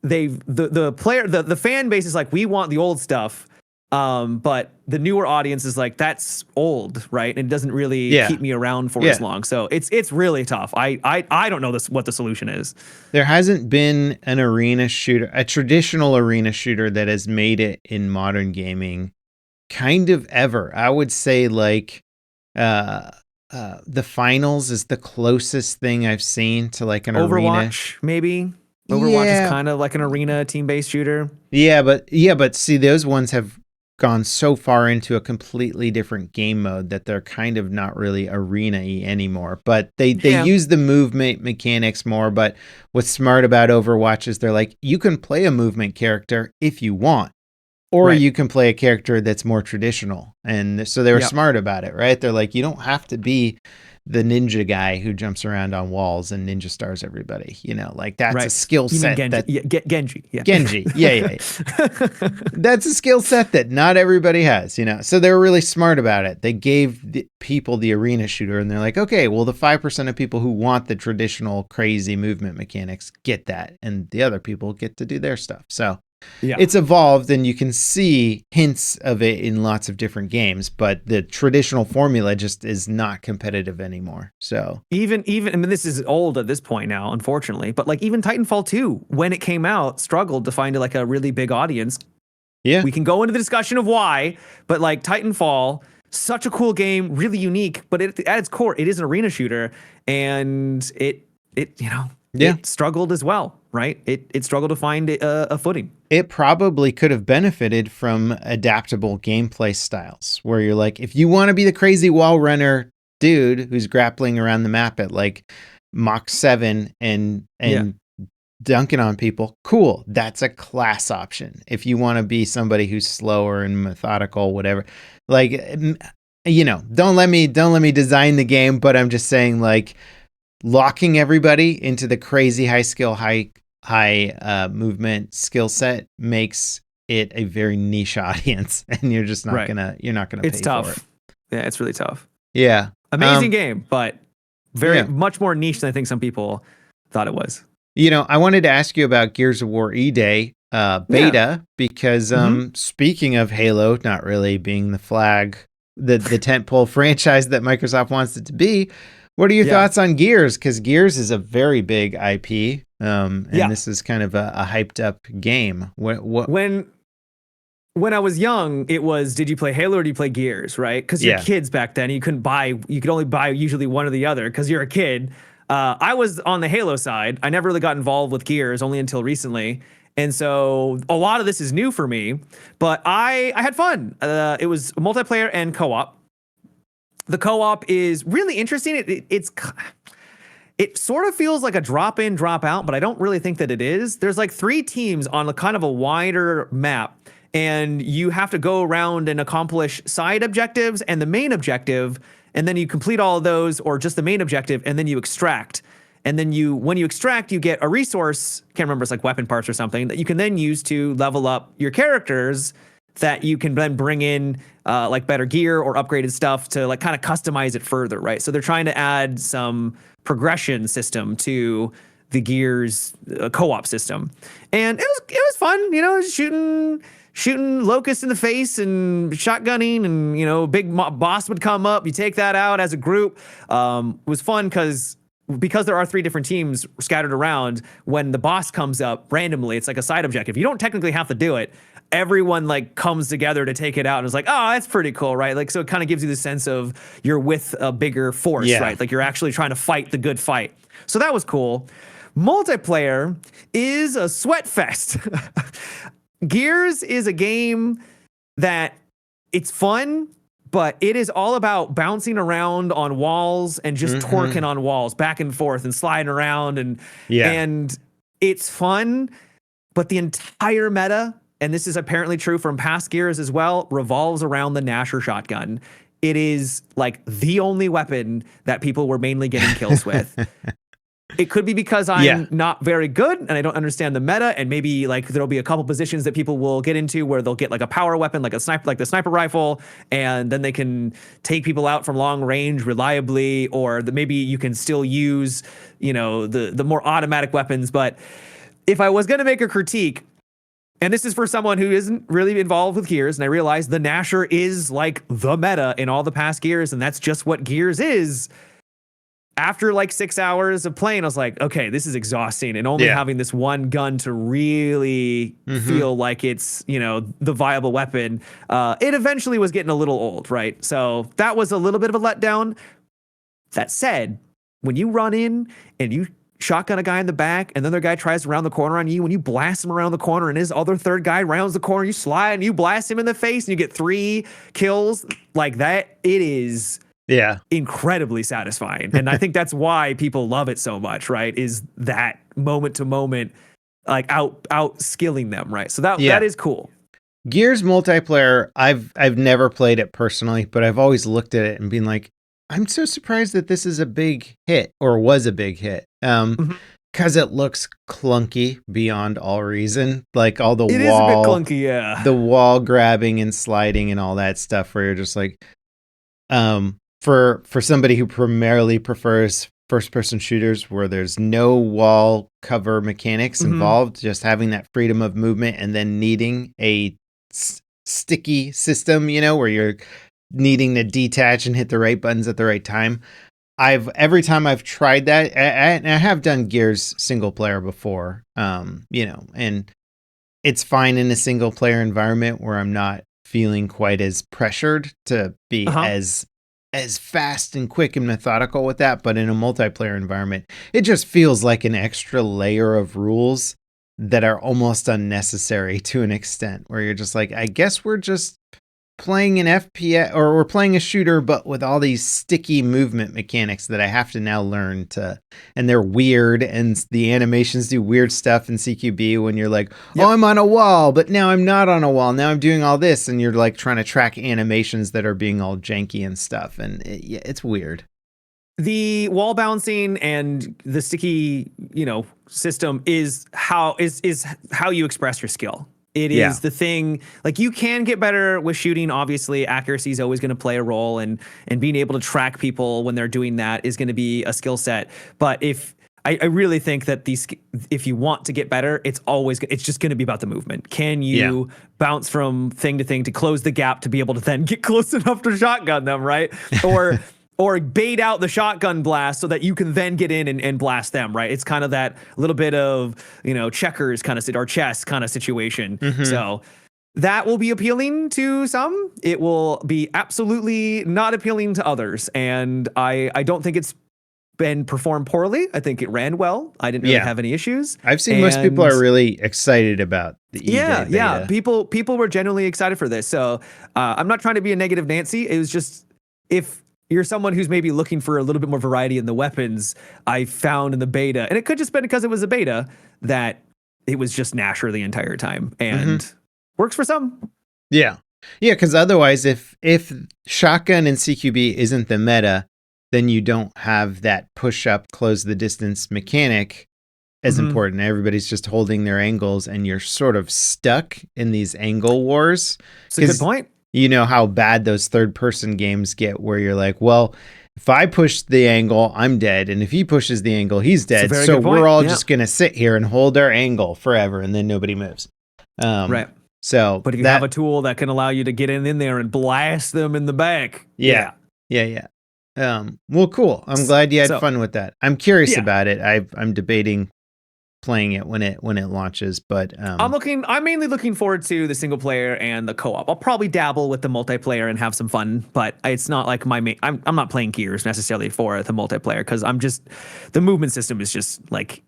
[SPEAKER 2] the fan base is like, we want the old stuff, But the newer audience is like, that's old, right? And it doesn't really
[SPEAKER 1] Yeah.
[SPEAKER 2] keep me around for
[SPEAKER 1] Yeah.
[SPEAKER 2] as long. So it's really tough. I don't know what the solution is.
[SPEAKER 1] There hasn't been an arena shooter, a traditional arena shooter that has made it in modern gaming kind of ever. I would say like uh the finals is the closest thing I've seen to like an arena.
[SPEAKER 2] Overwatch, maybe. Overwatch is
[SPEAKER 1] Yeah.
[SPEAKER 2] kind of like an arena team-based shooter.
[SPEAKER 1] Yeah, but see, those ones have gone so far into a completely different game mode that they're kind of not really arena-y anymore. But they use the movement mechanics more. But what's smart about Overwatch is they're like, you can play a movement character if you want, or you can play a character that's more traditional. And so they were smart about it, right? They're like, you don't have to be the ninja guy who jumps around on walls and ninja stars everybody, like that's a skill set.
[SPEAKER 2] Genji. Yeah.
[SPEAKER 1] Genji. Yeah. That's a skill set that not everybody has, So they were really smart about it. They gave the people the arena shooter and they're like, okay, well, the 5% of people who want the traditional crazy movement mechanics get that. And the other people get to do their stuff. So it's evolved and you can see hints of it in lots of different games, but the traditional formula just is not competitive anymore. So
[SPEAKER 2] even I mean, this is old at this point now, unfortunately, but like even Titanfall 2, when it came out, struggled to find like a really big audience.
[SPEAKER 1] Yeah.
[SPEAKER 2] We can go into the discussion of why, but like Titanfall, such a cool game, really unique, but at its core, it is an arena shooter, and it struggled as well, right? It struggled to find a footing.
[SPEAKER 1] It probably could have benefited from adaptable gameplay styles where you're like, if you want to be the crazy wall runner dude who's grappling around the map at like Mach 7 and dunking on people, cool. That's a class option. If you want to be somebody who's slower and methodical, whatever, like, don't let me design the game, but I'm just saying like locking everybody into the crazy high skill, high movement skill set makes it a very niche audience, and you're just not gonna
[SPEAKER 2] it's
[SPEAKER 1] pay
[SPEAKER 2] tough
[SPEAKER 1] for it.
[SPEAKER 2] Yeah, it's really tough.
[SPEAKER 1] Yeah,
[SPEAKER 2] amazing game, but much more niche than I think some people thought it was.
[SPEAKER 1] I wanted to ask you about Gears of War E-Day beta because speaking of Halo not really being the flag, the tentpole franchise that Microsoft wants it to be, what are your thoughts on Gears? Because Gears is a very big IP, and this is kind of a hyped up game.
[SPEAKER 2] When I was young, it was, did you play Halo or did you play Gears, right? Because you're kids back then. You could only buy usually one or the other because you're a kid. I was on the Halo side. I never really got involved with Gears only until recently. And so a lot of this is new for me, but I had fun. It was multiplayer and co-op. The co-op is really interesting. It sort of feels like a drop in, drop out, but I don't really think that it is. There's like 3 teams on a kind of a wider map, and you have to go around and accomplish side objectives and the main objective, and then you complete all of those, or just the main objective, and then you extract. And then when you extract, you get a resource, can't remember, it's like weapon parts or something, that you can then use to level up your characters, that you can then bring in like better gear or upgraded stuff to like kind of customize it further, right? So they're trying to add some progression system to the Gears co-op system, and it was fun, shooting locusts in the face and shotgunning, and big boss would come up, you take that out as a group. It was fun because there are 3 different teams scattered around. When the boss comes up randomly, it's like a side objective. You don't technically have to do it. Everyone like comes together to take it out, and it's like, oh, that's pretty cool, right? Like, so it kind of gives you the sense of you're with a bigger force, right? Like you're actually trying to fight the good fight. So that was cool. Multiplayer is a sweat fest. Gears is a game that it's fun, but it is all about bouncing around on walls and just twerking on walls back and forth and sliding around, and it's fun, but the entire meta, and this is apparently true from past Gears as well, revolves around the Nasher shotgun. It is like the only weapon that people were mainly getting kills with. It could be because I'm not very good and I don't understand the meta, and maybe like there'll be a couple positions that people will get into where they'll get like a power weapon, like the sniper rifle, and then they can take people out from long range reliably, or maybe you can still use, the more automatic weapons. But if I was going to make a critique, And this is for someone who isn't really involved with Gears. And I realize the Gnasher is like the meta in all the past Gears. And that's just what Gears is. After like 6 hours of playing, I was like, okay, this is exhausting. And only having this one gun to really feel like it's, the viable weapon. It eventually was getting a little old, right? So that was a little bit of a letdown. That said, when you run in and you shotgun a guy in the back and the other guy tries to round the corner on you, when you blast him around the corner and his other third guy rounds the corner, you slide and you blast him in the face and you get 3 kills like that, it is incredibly satisfying. And I think that's why people love it so much, right? Is that moment to moment, like out skilling them, right? So that is cool.
[SPEAKER 1] Gears multiplayer, I've never played it personally, but I've always looked at it and been like, I'm so surprised that this is a big hit or was a big hit. Because it looks clunky beyond all reason. Like all the
[SPEAKER 2] it
[SPEAKER 1] wall,
[SPEAKER 2] is a bit clunky, yeah.
[SPEAKER 1] The wall grabbing and sliding and all that stuff where you're just like, for somebody who primarily prefers first person shooters where there's no wall cover mechanics involved, just having that freedom of movement and then needing a sticky system, where you're needing to detach and hit the right buttons at the right time. Every time I've tried that, and I have done Gears single player before, and it's fine in a single player environment where I'm not feeling quite as pressured to be as fast and quick and methodical with that. But in a multiplayer environment, it just feels like an extra layer of rules that are almost unnecessary to an extent where you're just like, I guess we're just playing an FPS or we're playing a shooter, but with all these sticky movement mechanics that I have to now learn and they're weird and the animations do weird stuff in CQB when you're like, oh, I'm on a wall, but now I'm not on a wall. Now I'm doing all this. And you're like trying to track animations that are being all janky and stuff. And it's weird.
[SPEAKER 2] The wall bouncing and the sticky, system is how you express your skill. It is the thing, like you can get better with shooting. Obviously, accuracy is always going to play a role, and being able to track people when they're doing that is going to be a skill set. But I really think that if you want to get better, it's just going to be about the movement. Can you bounce from thing to thing to close the gap to be able to then get close enough to shotgun them, right? Or bait out the shotgun blast so that you can then get in and blast them, right? It's kind of that little bit of, checkers kind of, or chess kind of situation. So that will be appealing to some. It will be absolutely not appealing to others. And I don't think it's been performed poorly. I think it ran well. I didn't really have any issues.
[SPEAKER 1] I've seen most people are really excited about the E-Day beta.
[SPEAKER 2] Yeah. People were genuinely excited for this. So I'm not trying to be a negative Nancy. It was just, if you're someone who's maybe looking for a little bit more variety in the weapons, I found in the beta, and it could just been because it was a beta, that it was just Gnasher the entire time, and works for some.
[SPEAKER 1] Yeah, because otherwise, if shotgun and CQB isn't the meta, then you don't have that push up, close the distance mechanic as important. Everybody's just holding their angles, and you're sort of stuck in these angle wars.
[SPEAKER 2] It's a good point.
[SPEAKER 1] You know how bad those third-person games get where you're like, well, if I push the angle, I'm dead. And if he pushes the angle, he's dead. So we're all just going to sit here and hold our angle forever, and then nobody moves.
[SPEAKER 2] Right.
[SPEAKER 1] So,
[SPEAKER 2] but if you have a tool that can allow you to get in there and blast them in the back.
[SPEAKER 1] Yeah. Well, cool. I'm glad you had fun with that. I'm curious about it. I'm debating playing it when it launches, but I'm
[SPEAKER 2] mainly looking forward to the single player and the co-op. I'll probably dabble with the multiplayer and have some fun, but it's not like my main. I'm not playing Gears necessarily for the multiplayer, because the movement system is just like,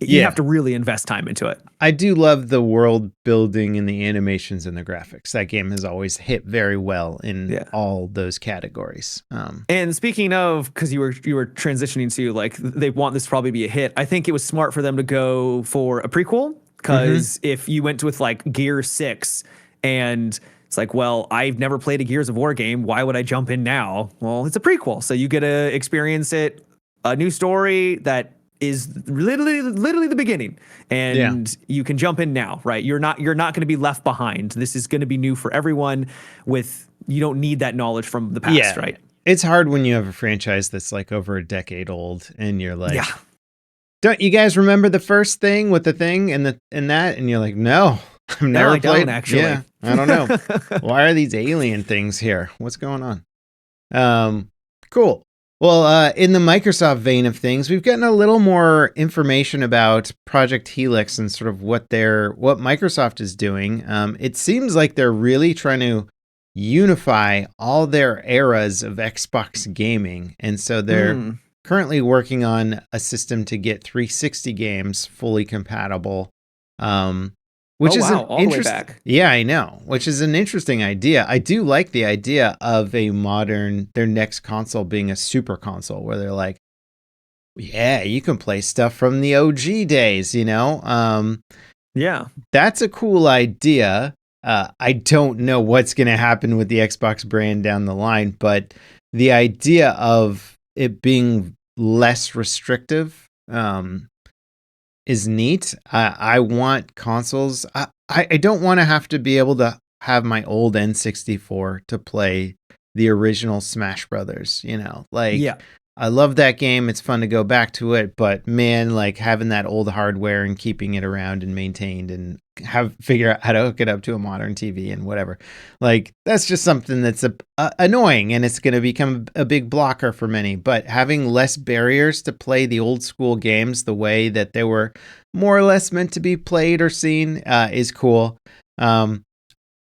[SPEAKER 2] you have to really invest time into it.
[SPEAKER 1] I do love the world building and the animations and the graphics. That game has always hit very well in all those categories.
[SPEAKER 2] And speaking of, because you were transitioning to like, they want this to probably be a hit. I think it was smart for them to go for a prequel, because if you went with like Gear 6 and it's like, well, I've never played a Gears of War game, why would I jump in now? Well, it's a prequel, so you get to experience it, a new story that is literally the beginning, and you can jump in now, right? You're not going to be left behind. This is going to be new for everyone. You don't need that knowledge from the past, right?
[SPEAKER 1] It's hard when you have a franchise that's like over a decade old, and you're like, don't you guys remember the first thing with the thing and that? And you're like, no, I've
[SPEAKER 2] No,
[SPEAKER 1] never
[SPEAKER 2] I don't
[SPEAKER 1] played.
[SPEAKER 2] actually.
[SPEAKER 1] Yeah, I don't know. Why are these alien things here? What's going on? Cool. Well, in the Microsoft vein of things, we've gotten a little more information about Project Helix and sort of what Microsoft is doing. It seems like they're really trying to unify all their eras of Xbox gaming, and so they're currently working on a system to get 360 games fully compatible. Which is
[SPEAKER 2] all the way back.
[SPEAKER 1] Yeah, I know. Which is an interesting idea. I do like the idea of their next console being a super console where they're like, yeah, you can play stuff from the OG days,
[SPEAKER 2] Yeah.
[SPEAKER 1] That's a cool idea. I don't know what's going to happen with the Xbox brand down the line, but the idea of it being less restrictive, is neat. I want consoles. I don't want to have to be able to have my old N64 to play the original Smash Brothers,
[SPEAKER 2] Yeah.
[SPEAKER 1] I love that game. It's fun to go back to it, but man, like having that old hardware and keeping it around and maintained and figure out how to hook it up to a modern TV and whatever. Like that's just something that's annoying, and it's going to become a big blocker for many. But having less barriers to play the old school games the way that they were more or less meant to be played or seen is cool.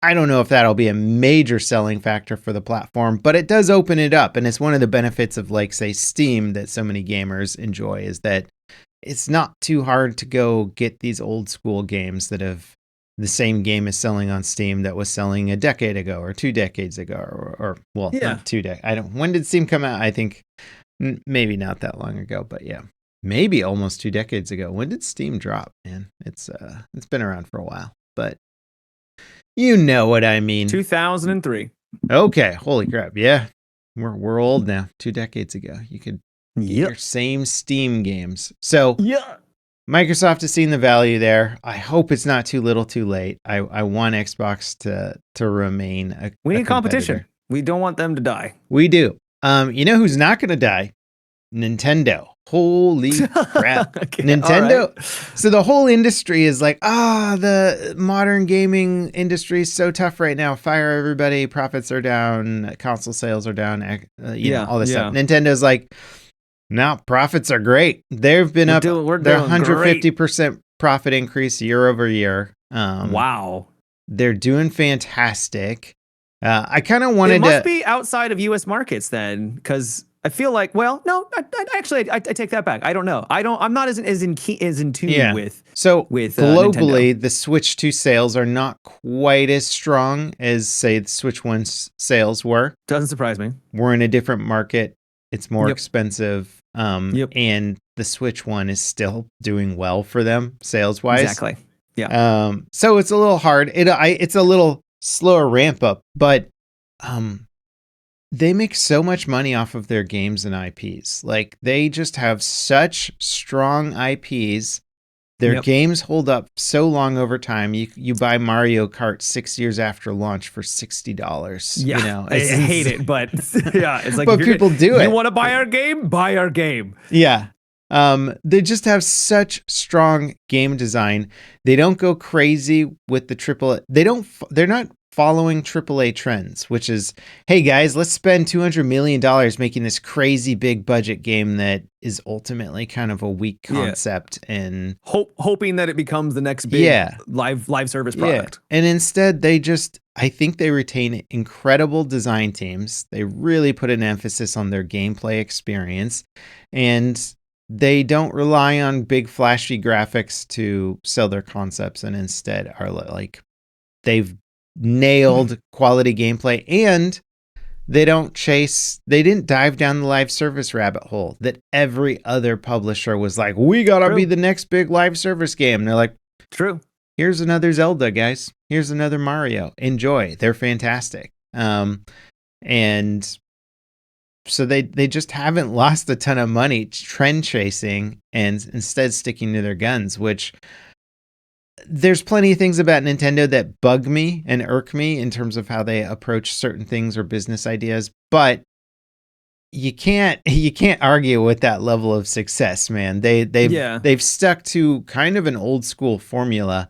[SPEAKER 1] I don't know if that'll be a major selling factor for the platform, but it does open it up. And it's one of the benefits of, like, say, Steam that so many gamers enjoy is that it's not too hard to go get these old school games that have the same game is selling on Steam that was selling a decade ago or 2 decades ago or not 2 decades. When did Steam come out? I think maybe not that long ago, but yeah, maybe almost 2 decades ago. When did Steam drop, man? It's been around for a while, but you know what I mean.
[SPEAKER 2] 2003.
[SPEAKER 1] Okay, holy crap. Yeah. We're old now. 2 decades ago. You could get your same Steam games. So Microsoft has seen the value there. I hope it's not too little too late. I want Xbox to remain
[SPEAKER 2] we need competition. We don't want them to die.
[SPEAKER 1] We do. You know who's not going to die? Nintendo. Holy crap. Okay, Nintendo. Right. So the whole industry is like, the modern gaming industry is so tough right now. Fire everybody. Profits are down. Console sales are down. All this stuff. Nintendo's like, no, profits are great. They've been up. They're 150% profit increase year over year.
[SPEAKER 2] Wow.
[SPEAKER 1] They're doing fantastic. I kind of wanted to.
[SPEAKER 2] It must be outside of U.S. markets then, because I feel like, well, no, I take that back. I don't know. I'm not as in tune with.
[SPEAKER 1] So
[SPEAKER 2] with
[SPEAKER 1] globally,
[SPEAKER 2] Nintendo.
[SPEAKER 1] The Switch 2 sales are not quite as strong as, say, the Switch 1 sales were.
[SPEAKER 2] Doesn't surprise me.
[SPEAKER 1] We're in a different market. It's more expensive. And the Switch 1 is still doing well for them sales wise.
[SPEAKER 2] Exactly. Yeah.
[SPEAKER 1] So it's a little hard. It's a little slower ramp up, but they make so much money off of their games and IPs. Like, they just have such strong IPs. Their games hold up so long over time. You buy Mario Kart 6 years after launch for $60.
[SPEAKER 2] Yeah, I hate it, but it's like,
[SPEAKER 1] but people do it.
[SPEAKER 2] You want to buy our game? Buy our game.
[SPEAKER 1] Yeah. They just have such strong game design. They don't go crazy with the AAA. They're not following AAA trends, which is, hey guys, let's spend $200 million making this crazy big budget game that is ultimately kind of a weak concept and
[SPEAKER 2] hoping that it becomes the next big live service product.
[SPEAKER 1] And instead I think they retain incredible design teams. They really put an emphasis on their gameplay experience, and they don't rely on big flashy graphics to sell their concepts, and instead are like, they've nailed quality gameplay, and they didn't dive down the live service rabbit hole that every other publisher was like, we gotta be the next big live service game. And they're like,
[SPEAKER 2] true.
[SPEAKER 1] Here's another Zelda, guys. Here's another Mario. Enjoy. They're fantastic. And so they just haven't lost a ton of money trend chasing and instead sticking to their guns, which there's plenty of things about Nintendo that bug me and irk me in terms of how they approach certain things or business ideas, but you can't argue with that level of success, man. They've stuck to kind of an old school formula,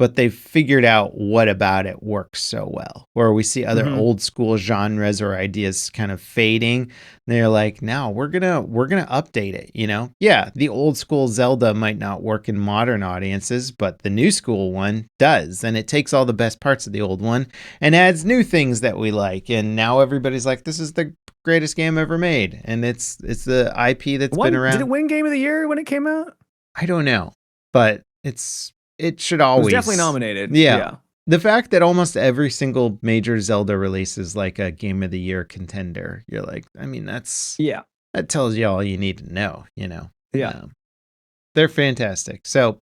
[SPEAKER 1] but they've figured out what about it works so well. Where we see other old school genres or ideas kind of fading, they're like, "No, we're gonna update it." Yeah, the old school Zelda might not work in modern audiences, but the new school one does, and it takes all the best parts of the old one and adds new things that we like. And now everybody's like, "This is the greatest game ever made," and it's the IP that's been around.
[SPEAKER 2] Did it win Game of the Year when it came out?
[SPEAKER 1] I don't know, but it should always.
[SPEAKER 2] It was definitely nominated.
[SPEAKER 1] Yeah. The fact that almost every single major Zelda release is like a Game of the Year contender, you're like, I mean, that tells you all you need to know,
[SPEAKER 2] Yeah.
[SPEAKER 1] They're fantastic. So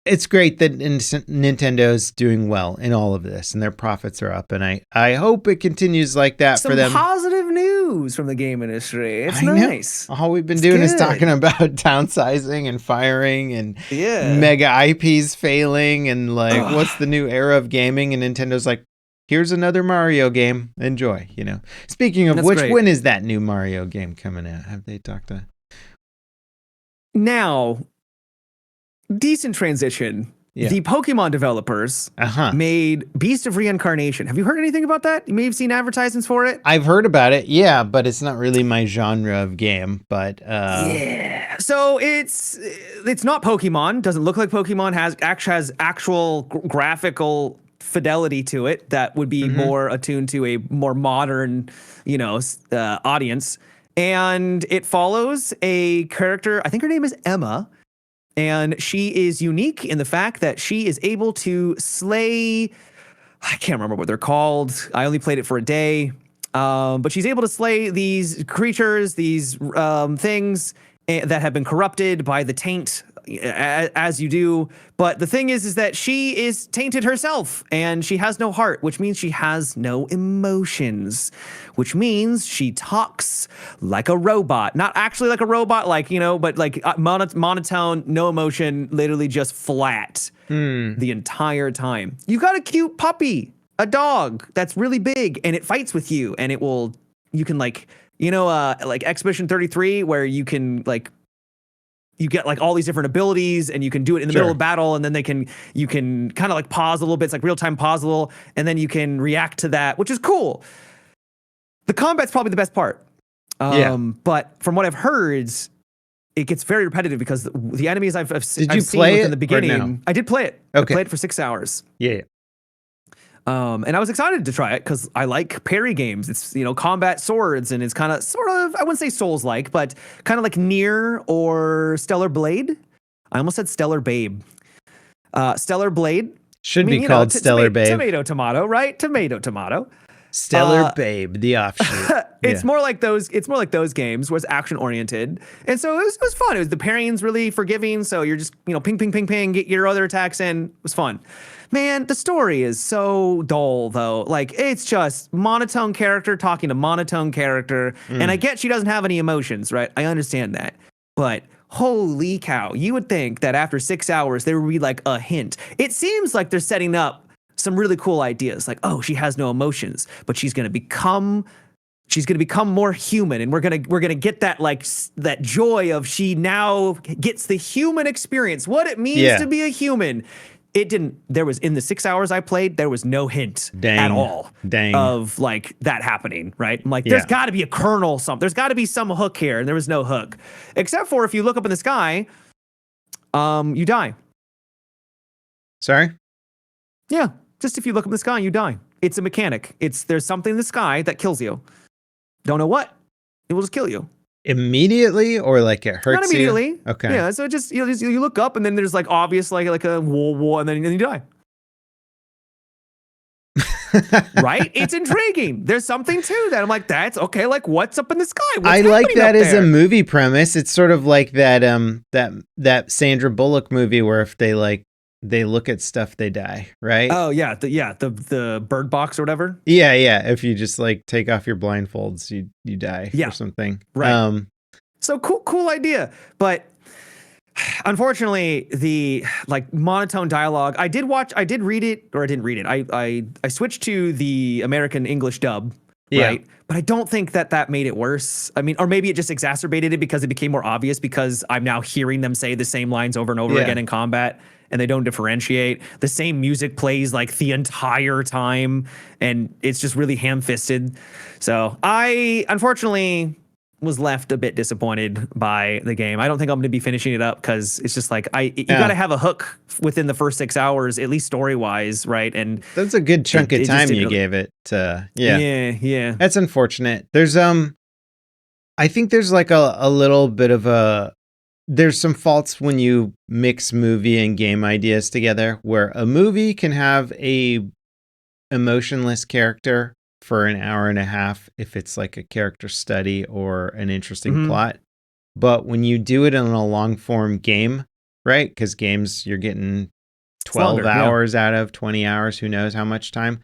[SPEAKER 1] it's great that Nintendo's doing well in all of this and their profits are up. And I hope it continues like that for them.
[SPEAKER 2] Some positive news from the game industry. It's nice.
[SPEAKER 1] All we've been doing is talking about downsizing and firing and mega IPs failing and like, what's the new era of gaming? And Nintendo's like, here's another Mario game. Enjoy, Speaking of which, when is that new Mario game coming out? Have they talked to?
[SPEAKER 2] Now, decent transition. Yeah. The Pokemon developers made Beast of Reincarnation. Have you heard anything about that? You may have seen advertisements for it.
[SPEAKER 1] I've heard about it, yeah, but it's not really my genre of game. But
[SPEAKER 2] yeah, so it's not Pokemon. Doesn't look like Pokemon. Has actual graphical fidelity to it that would be more attuned to a more modern, audience. And it follows a character. I think her name is Emma. And she is unique in the fact that she is able to slay, I can't remember what they're called. I only played it for a day. But she's able to slay these creatures, these things that have been corrupted by the taint, as you do. But the thing is that she is tainted herself and she has no heart, which means she has no emotions, which means she talks like a robot. Not actually like a robot, but like monotone, no emotion, literally just flat the entire time. You've got a cute puppy, a dog that's really big and it fights with you and you can like Expedition 33 where you can you get like all these different abilities and you can do it in the middle of battle and then you can kind of like pause a little bit. It's like real-time pause a little and then you can react to that, which is cool. The combat's probably the best part. But from what I've heard, it gets very repetitive because the enemies I've seen in the beginning. No? I did play it. Okay. I played it for 6 hours.
[SPEAKER 1] Yeah.
[SPEAKER 2] And I was excited to try it because I like parry games. It's, combat swords and it's kind of sort of, I wouldn't say Souls-like, but kind of like Nier or Stellar Blade. I almost said Stellar Babe. Stellar Blade.
[SPEAKER 1] Should be called Stellar Babe.
[SPEAKER 2] Tomato, tomato, right? Tomato, tomato.
[SPEAKER 1] Stellar Babe, the offshoot.
[SPEAKER 2] It's more like those games where it's action oriented. And so it was fun. The parrying's really forgiving. So you're just, ping, ping, ping, ping, get your other attacks in. It was fun. Man, the story is so dull, though. Like, it's just monotone character talking to monotone character. And I get she doesn't have any emotions, right? I understand that. But holy cow, you would think that after 6 hours, there would be like a hint. It seems like they're setting up some really cool ideas. Like, oh, she has no emotions, but she's going to become more human. And we're going to get that, like, that joy of she now gets the human experience, what it means to be a human. It didn't, in the 6 hours I played, there was no hint at all of like that happening, right? I'm like, there's got to be a kernel, there's got to be some hook here. And there was no hook, except for if you look up in the sky, you die.
[SPEAKER 1] Sorry?
[SPEAKER 2] Yeah. Just if you look up in the sky, you die. It's a mechanic. There's something in the sky that kills you. Don't know what. It will just kill you.
[SPEAKER 1] Immediately, or like it hurts you?
[SPEAKER 2] Not immediately.
[SPEAKER 1] You? Okay.
[SPEAKER 2] Yeah, so just you look up and then there's like obvious like a wall and then you die. Right? It's intriguing. There's something to that. I'm like, that's okay. Like, what's up in the sky?
[SPEAKER 1] I like that as a movie premise. It's sort of like that that Sandra Bullock movie where if they look at stuff, they die, right?
[SPEAKER 2] Oh yeah, the Bird Box or whatever.
[SPEAKER 1] Yeah. If you just like take off your blindfolds, you die or something.
[SPEAKER 2] Right. So cool idea, but unfortunately, the like monotone dialogue. I didn't read it. I switched to the American English dub right? But I don't think that made it worse. I mean, or maybe it just exacerbated it because it became more obvious because I'm now hearing them say the same lines over and over again in combat, and they don't differentiate. The same music plays like the entire time, and it's just really ham-fisted. So I, unfortunately, was left a bit disappointed by the game. I don't think I'm going to be finishing it up because it's just like you got to have a hook within the first 6 hours, at least story wise, right? And
[SPEAKER 1] that's a good chunk of time you gave it.
[SPEAKER 2] Yeah.
[SPEAKER 1] That's unfortunate. There's I think there's like a little bit of there's some faults when you mix movie and game ideas together, where a movie can have a emotionless character for an hour and a half if it's like a character study or an interesting plot. But when you do it in a long form game, right? Because games you're getting 12 hours out of 20 hours, who knows how much time.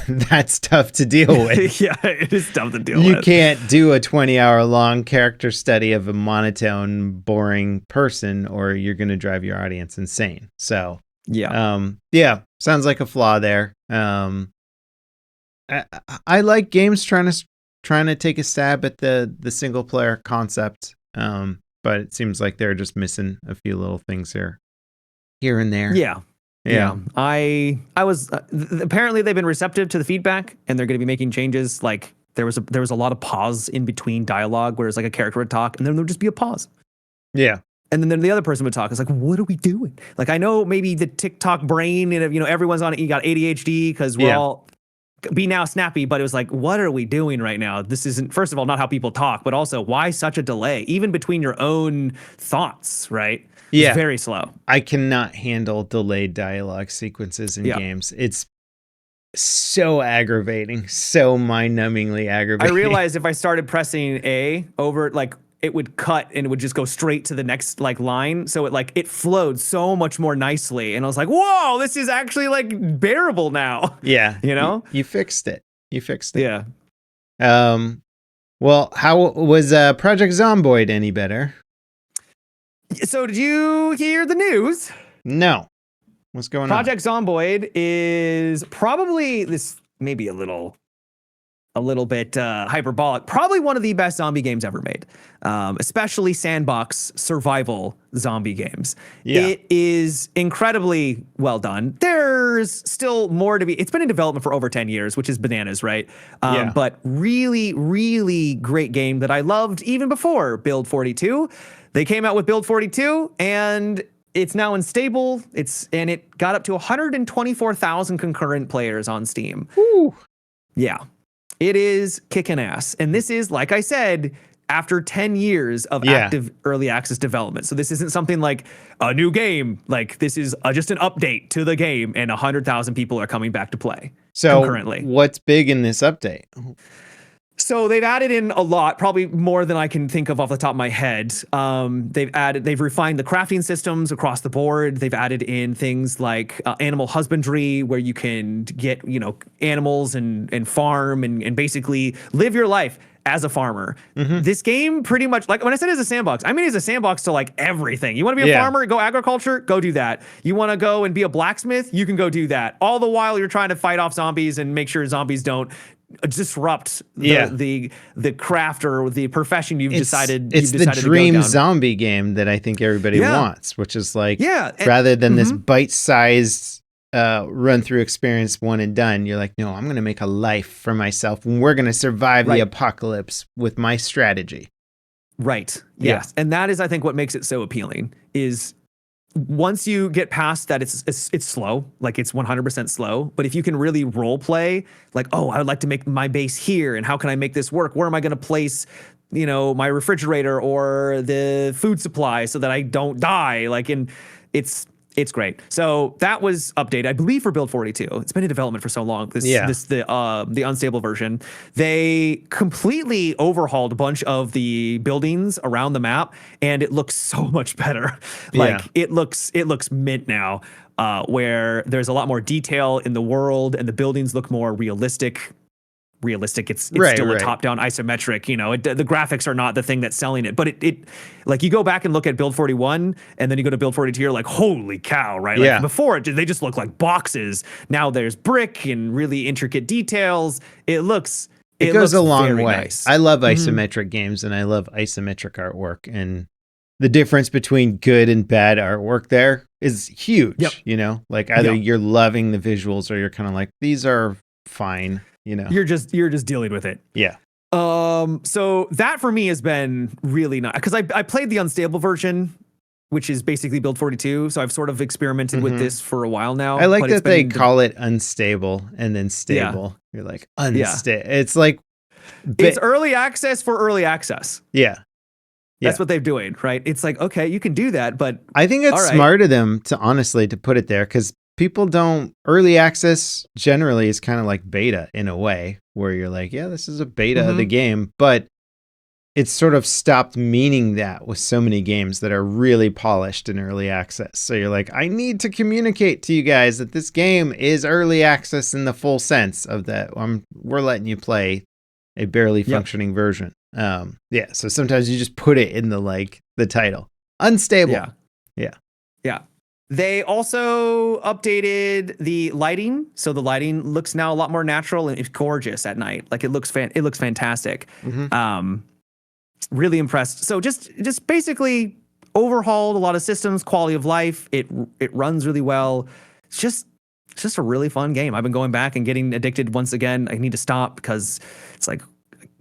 [SPEAKER 1] That's tough to deal with.
[SPEAKER 2] Yeah, it is tough to deal with.
[SPEAKER 1] You can't do a 20-hour long character study of a monotone, boring person, or you're going to drive your audience insane. So, sounds like a flaw there. I like games trying to take a stab at the single player concept, but it seems like they're just missing a few little things here and there.
[SPEAKER 2] Yeah. I was apparently they've been receptive to the feedback, and they're going to be making changes. Like there was a lot of pause in between dialogue, where it's like a character would talk, and then there'd just be a pause.
[SPEAKER 1] Yeah.
[SPEAKER 2] And then the other person would talk. It's like, what are we doing? Like, I know maybe the TikTok brain, and everyone's on it. You got ADHD because we're all be now snappy, but it was like, what are we doing right now? This isn't, first of all, not how people talk, but also why such a delay, even between your own thoughts, right? It's very slow.
[SPEAKER 1] I cannot handle delayed dialogue sequences in games. It's so aggravating, so mind-numbingly aggravating.
[SPEAKER 2] I realized if I started pressing A over, like, it would cut and it would just go straight to the next like line. So it flowed so much more nicely. And I was like, whoa, this is actually like bearable now.
[SPEAKER 1] Yeah. You fixed it. Yeah. Well, how was Project Zomboid any better?
[SPEAKER 2] So did you hear the news?
[SPEAKER 1] No. What's going on?
[SPEAKER 2] Project Zomboid is probably maybe a little bit hyperbolic. Probably one of the best zombie games ever made, especially sandbox survival zombie games. Yeah. It is incredibly well done. There's still more to be. It's been in development for over 10 years, which is bananas, right? But really, really great game that I loved even before Build 42. They came out with Build 42, and it's now unstable. And it got up to 124,000 concurrent players on Steam.
[SPEAKER 1] Ooh.
[SPEAKER 2] Yeah. It is kicking ass. And this is, like I said, after 10 years of active early access development. So this isn't something like a new game. Like this is just an update to the game, and 100,000 people are coming back to play concurrently.
[SPEAKER 1] What's big in this update?
[SPEAKER 2] So they've added in a lot, probably more than I can think of off the top of my head. They've refined the crafting systems across the board. They've added in things like animal husbandry, where you can get, animals and farm and basically live your life as a farmer. Mm-hmm. This game pretty much, like when I said it's a sandbox, I mean it's a sandbox to like everything. You want to be a farmer, go agriculture, go do that. You want to go and be a blacksmith, you can go do that. All the while you're trying to fight off zombies and make sure zombies don't disrupt the craft or the profession you've decided.
[SPEAKER 1] It's the dream zombie game that I think everybody wants, which is like rather than this bite-sized run through experience one and done, you're like, no, I'm going to make a life for myself, and we're going to survive the apocalypse with my strategy.
[SPEAKER 2] Right. Yes. And that is, I think, what makes it so appealing is once you get past that, it's slow, like it's 100% slow. But if you can really role play, like, oh, I would like to make my base here, and how can I make this work? Where am I going to place, my refrigerator or the food supply so that I don't die? Like, and it's great. So that was updated, I believe, for Build 42. It's been in development for so long. The unstable version. They completely overhauled a bunch of the buildings around the map, and it looks so much better. It looks mint now, where there's a lot more detail in the world, and the buildings look more realistic. realistic. It's
[SPEAKER 1] Right,
[SPEAKER 2] still a
[SPEAKER 1] right.
[SPEAKER 2] top-down isometric. You know, the graphics are not the thing that's selling it. But it like you go back and look at Build 41, and then you go to Build 42, you're like, holy cow, right?
[SPEAKER 1] Yeah.
[SPEAKER 2] Like before, they just look like boxes. Now there's brick and really intricate details. It looks.
[SPEAKER 1] It goes a
[SPEAKER 2] looks
[SPEAKER 1] long
[SPEAKER 2] very
[SPEAKER 1] way.
[SPEAKER 2] nice.
[SPEAKER 1] I love isometric games, and I love isometric artwork. And the difference between good and bad artwork there is huge.
[SPEAKER 2] Yep.
[SPEAKER 1] You know, like either you're loving the visuals or you're kind of like, these are fine. You know,
[SPEAKER 2] you're just dealing with it.
[SPEAKER 1] Yeah.
[SPEAKER 2] So that for me has been really nice because I played the unstable version, which is basically Build 42. So I've sort of experimented with this for a while now.
[SPEAKER 1] I like that they call it unstable and then stable. You're like, unstable. It's like,
[SPEAKER 2] it's early access for early access.
[SPEAKER 1] Yeah.
[SPEAKER 2] That's what they're doing, right? It's like, okay, you can do that, but
[SPEAKER 1] I think it's smart of them to honestly to put it there because people don't. Early access generally is kind of like beta in a way where you're like, yeah, this is a beta of the game, but it's sort of stopped meaning that with so many games that are really polished in early access. So you're like, I need to communicate to you guys that this game is early access in the full sense of that. We're letting you play a barely functioning version. So sometimes you just put it in the title. Unstable.
[SPEAKER 2] Yeah. They also updated the lighting, so the lighting looks now a lot more natural and it's gorgeous at night. Like it looks fantastic. Really impressed. So just basically overhauled a lot of systems, quality of life. It runs really well. It's just a really fun game. I've been going back and getting addicted once again. I need to stop because it's like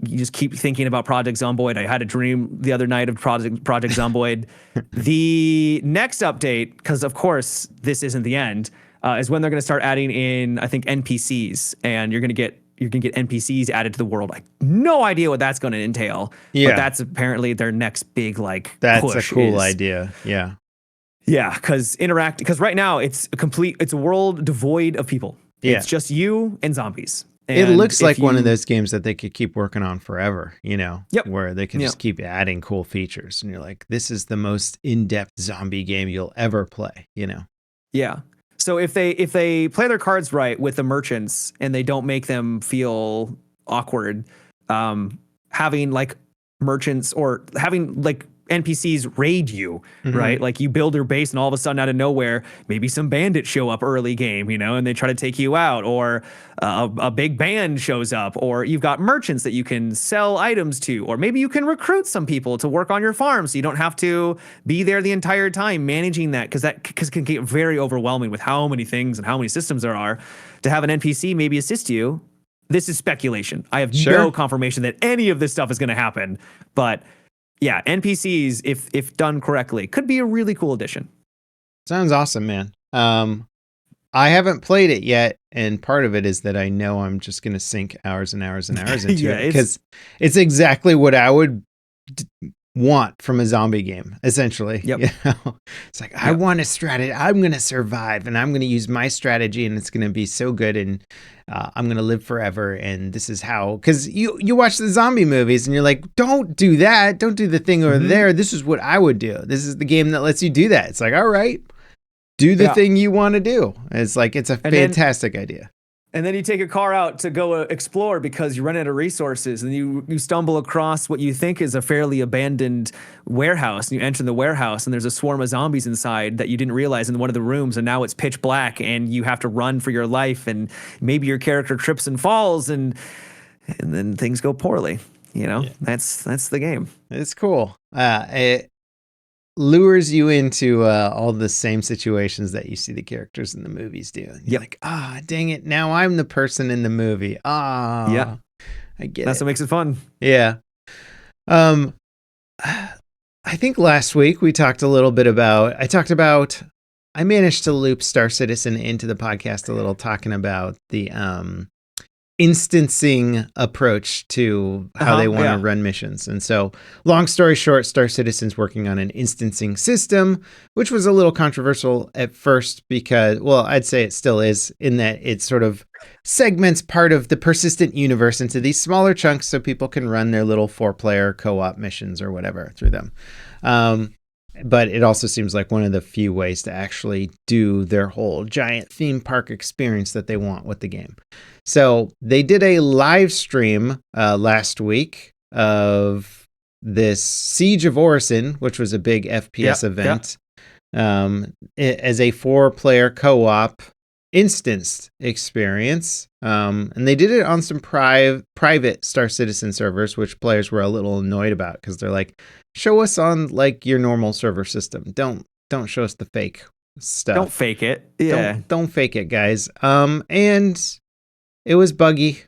[SPEAKER 2] you just keep thinking about Project Zomboid. I had a dream the other night of Project Zomboid. The next update, because of course this isn't the end, is when they're going to start adding in, I think, NPCs, and you're going to get NPCs added to the world. I have no idea what that's going to entail.
[SPEAKER 1] Yeah,
[SPEAKER 2] but that's apparently their next big
[SPEAKER 1] That's
[SPEAKER 2] push.
[SPEAKER 1] A cool idea. Yeah.
[SPEAKER 2] Yeah, because right now it's a world devoid of people.
[SPEAKER 1] Yeah.
[SPEAKER 2] It's just you and zombies. And
[SPEAKER 1] it looks like one of those games that they could keep working on forever, you know,
[SPEAKER 2] Yep.
[SPEAKER 1] where they can just keep adding cool features. And you're like, this is the most in-depth zombie game you'll ever play, you know?
[SPEAKER 2] Yeah. So if they play their cards right with the merchants and they don't make them feel awkward, having like merchants or having like NPCs raid you, right? Like you build your base and all of a sudden out of nowhere, maybe some bandits show up early game, you know, and they try to take you out, or a big band shows up, or you've got merchants that you can sell items to, or maybe you can recruit some people to work on your farm so you don't have to be there the entire time managing that, because it can get very overwhelming with how many things and how many systems there are. To have an NPC maybe assist you, this is speculation. I have no confirmation that any of this stuff is going to happen, but yeah, NPCs, if done correctly, could be a really cool addition.
[SPEAKER 1] Sounds awesome, man. I haven't played it yet, and part of it is that I know I'm just going to sink hours and hours and hours into it because it's exactly what I would want from a zombie game, essentially.
[SPEAKER 2] Yep.
[SPEAKER 1] You know? It's like, I want a strategy. I'm going to survive, and I'm going to use my strategy, and it's going to be so good, and I'm going to live forever, and this is how. Because you watch the zombie movies, and you're like, don't do that. Don't do the thing over there. This is what I would do. This is the game that lets you do that. It's like, all right, do the thing you want to do. It's like, it's a fantastic idea.
[SPEAKER 2] And then you take a car out to go explore because you run out of resources, and you stumble across what you think is a fairly abandoned warehouse, and you enter the warehouse and there's a swarm of zombies inside that you didn't realize in one of the rooms, and now it's pitch black and you have to run for your life, and maybe your character trips and falls, and then things go poorly. You know, that's the game.
[SPEAKER 1] It's cool. It lures you into all the same situations that you see the characters in the movies do. And you're like, dang it, now I'm the person in the movie. I get
[SPEAKER 2] That's what makes it fun.
[SPEAKER 1] Yeah. I think last week we talked a little bit about, I managed to loop Star Citizen into the podcast a little, talking about the instancing approach to how they want to run missions. And so, long story short, Star Citizen's working on an instancing system, which was a little controversial at first because, well, I'd say it still is, in that it sort of segments part of the persistent universe into these smaller chunks so people can run their little 4-player co-op missions or whatever through them. but it also seems like one of the few ways to actually do their whole giant theme park experience that they want with the game. So they did a live stream last week of this Siege of Orison, which was a big FPS event, as a 4-player co-op instanced experience. And they did it on some private Star Citizen servers, which players were a little annoyed about because they're like, show us on like your normal server system. Don't show us the fake stuff.
[SPEAKER 2] Don't fake it. Yeah.
[SPEAKER 1] Don't fake it, guys. And it was buggy.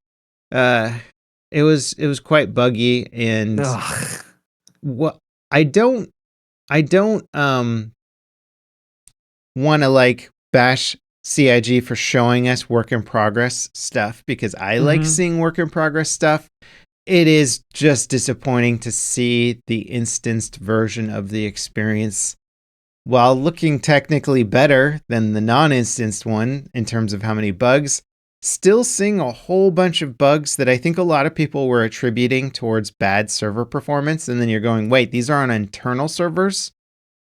[SPEAKER 1] It was quite buggy, and what I don't want to like bash CIG for showing us work in progress stuff, because I like seeing work in progress stuff. It is just disappointing to see the instanced version of the experience, while looking technically better than the non-instanced one in terms of how many bugs, still seeing a whole bunch of bugs that I think a lot of people were attributing towards bad server performance. And then you're going, wait, these are on internal servers?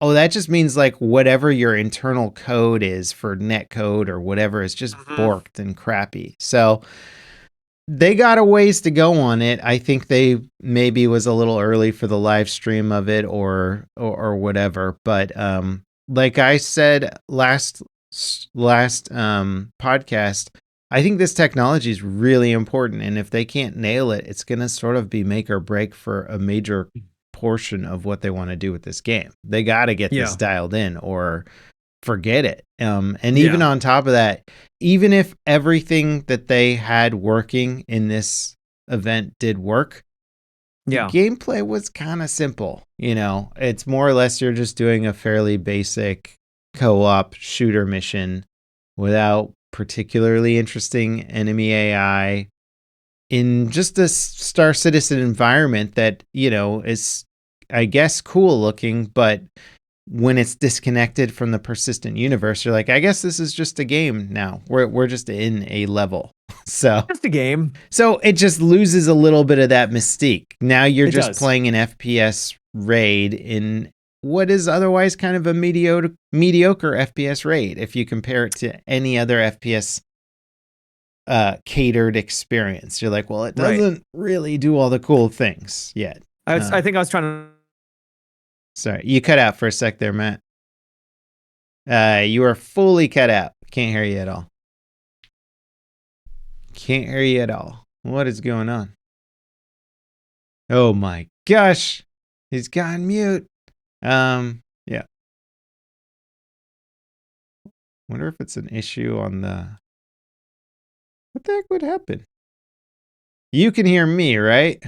[SPEAKER 1] Oh, that just means like whatever your internal code is for netcode or whatever is just borked and crappy. So they got a ways to go on it. I think they maybe was a little early for the live stream of it or whatever. But like I said last podcast, I think this technology is really important. And if they can't nail it, it's going to sort of be make or break for a major portion of what they want to do with this game. They got to get this dialed in or forget it. And even on top of that, even if everything that they had working in this event did work, the gameplay was kind of simple. You know, it's more or less you're just doing a fairly basic co-op shooter mission without particularly interesting enemy AI in just a Star Citizen environment that, you know, is, I guess, cool looking, but when it's disconnected from the persistent universe, you're like, I guess this is just a game now. We're just in a level. So
[SPEAKER 2] just a game.
[SPEAKER 1] So it just loses a little bit of that mystique. Now you're just playing an FPS raid in what is otherwise kind of a mediocre FPS raid if you compare it to any other FPS catered experience. You're like, well, it doesn't really do all the cool things yet.
[SPEAKER 2] I think I was trying to.
[SPEAKER 1] Sorry, you cut out for a sec there, Matt. You are fully cut out. Can't hear you at all. Can't hear you at all. What is going on? Oh my gosh, he's gone mute. Yeah. Wonder if it's an issue on the. What the heck would happen? You can hear me, right?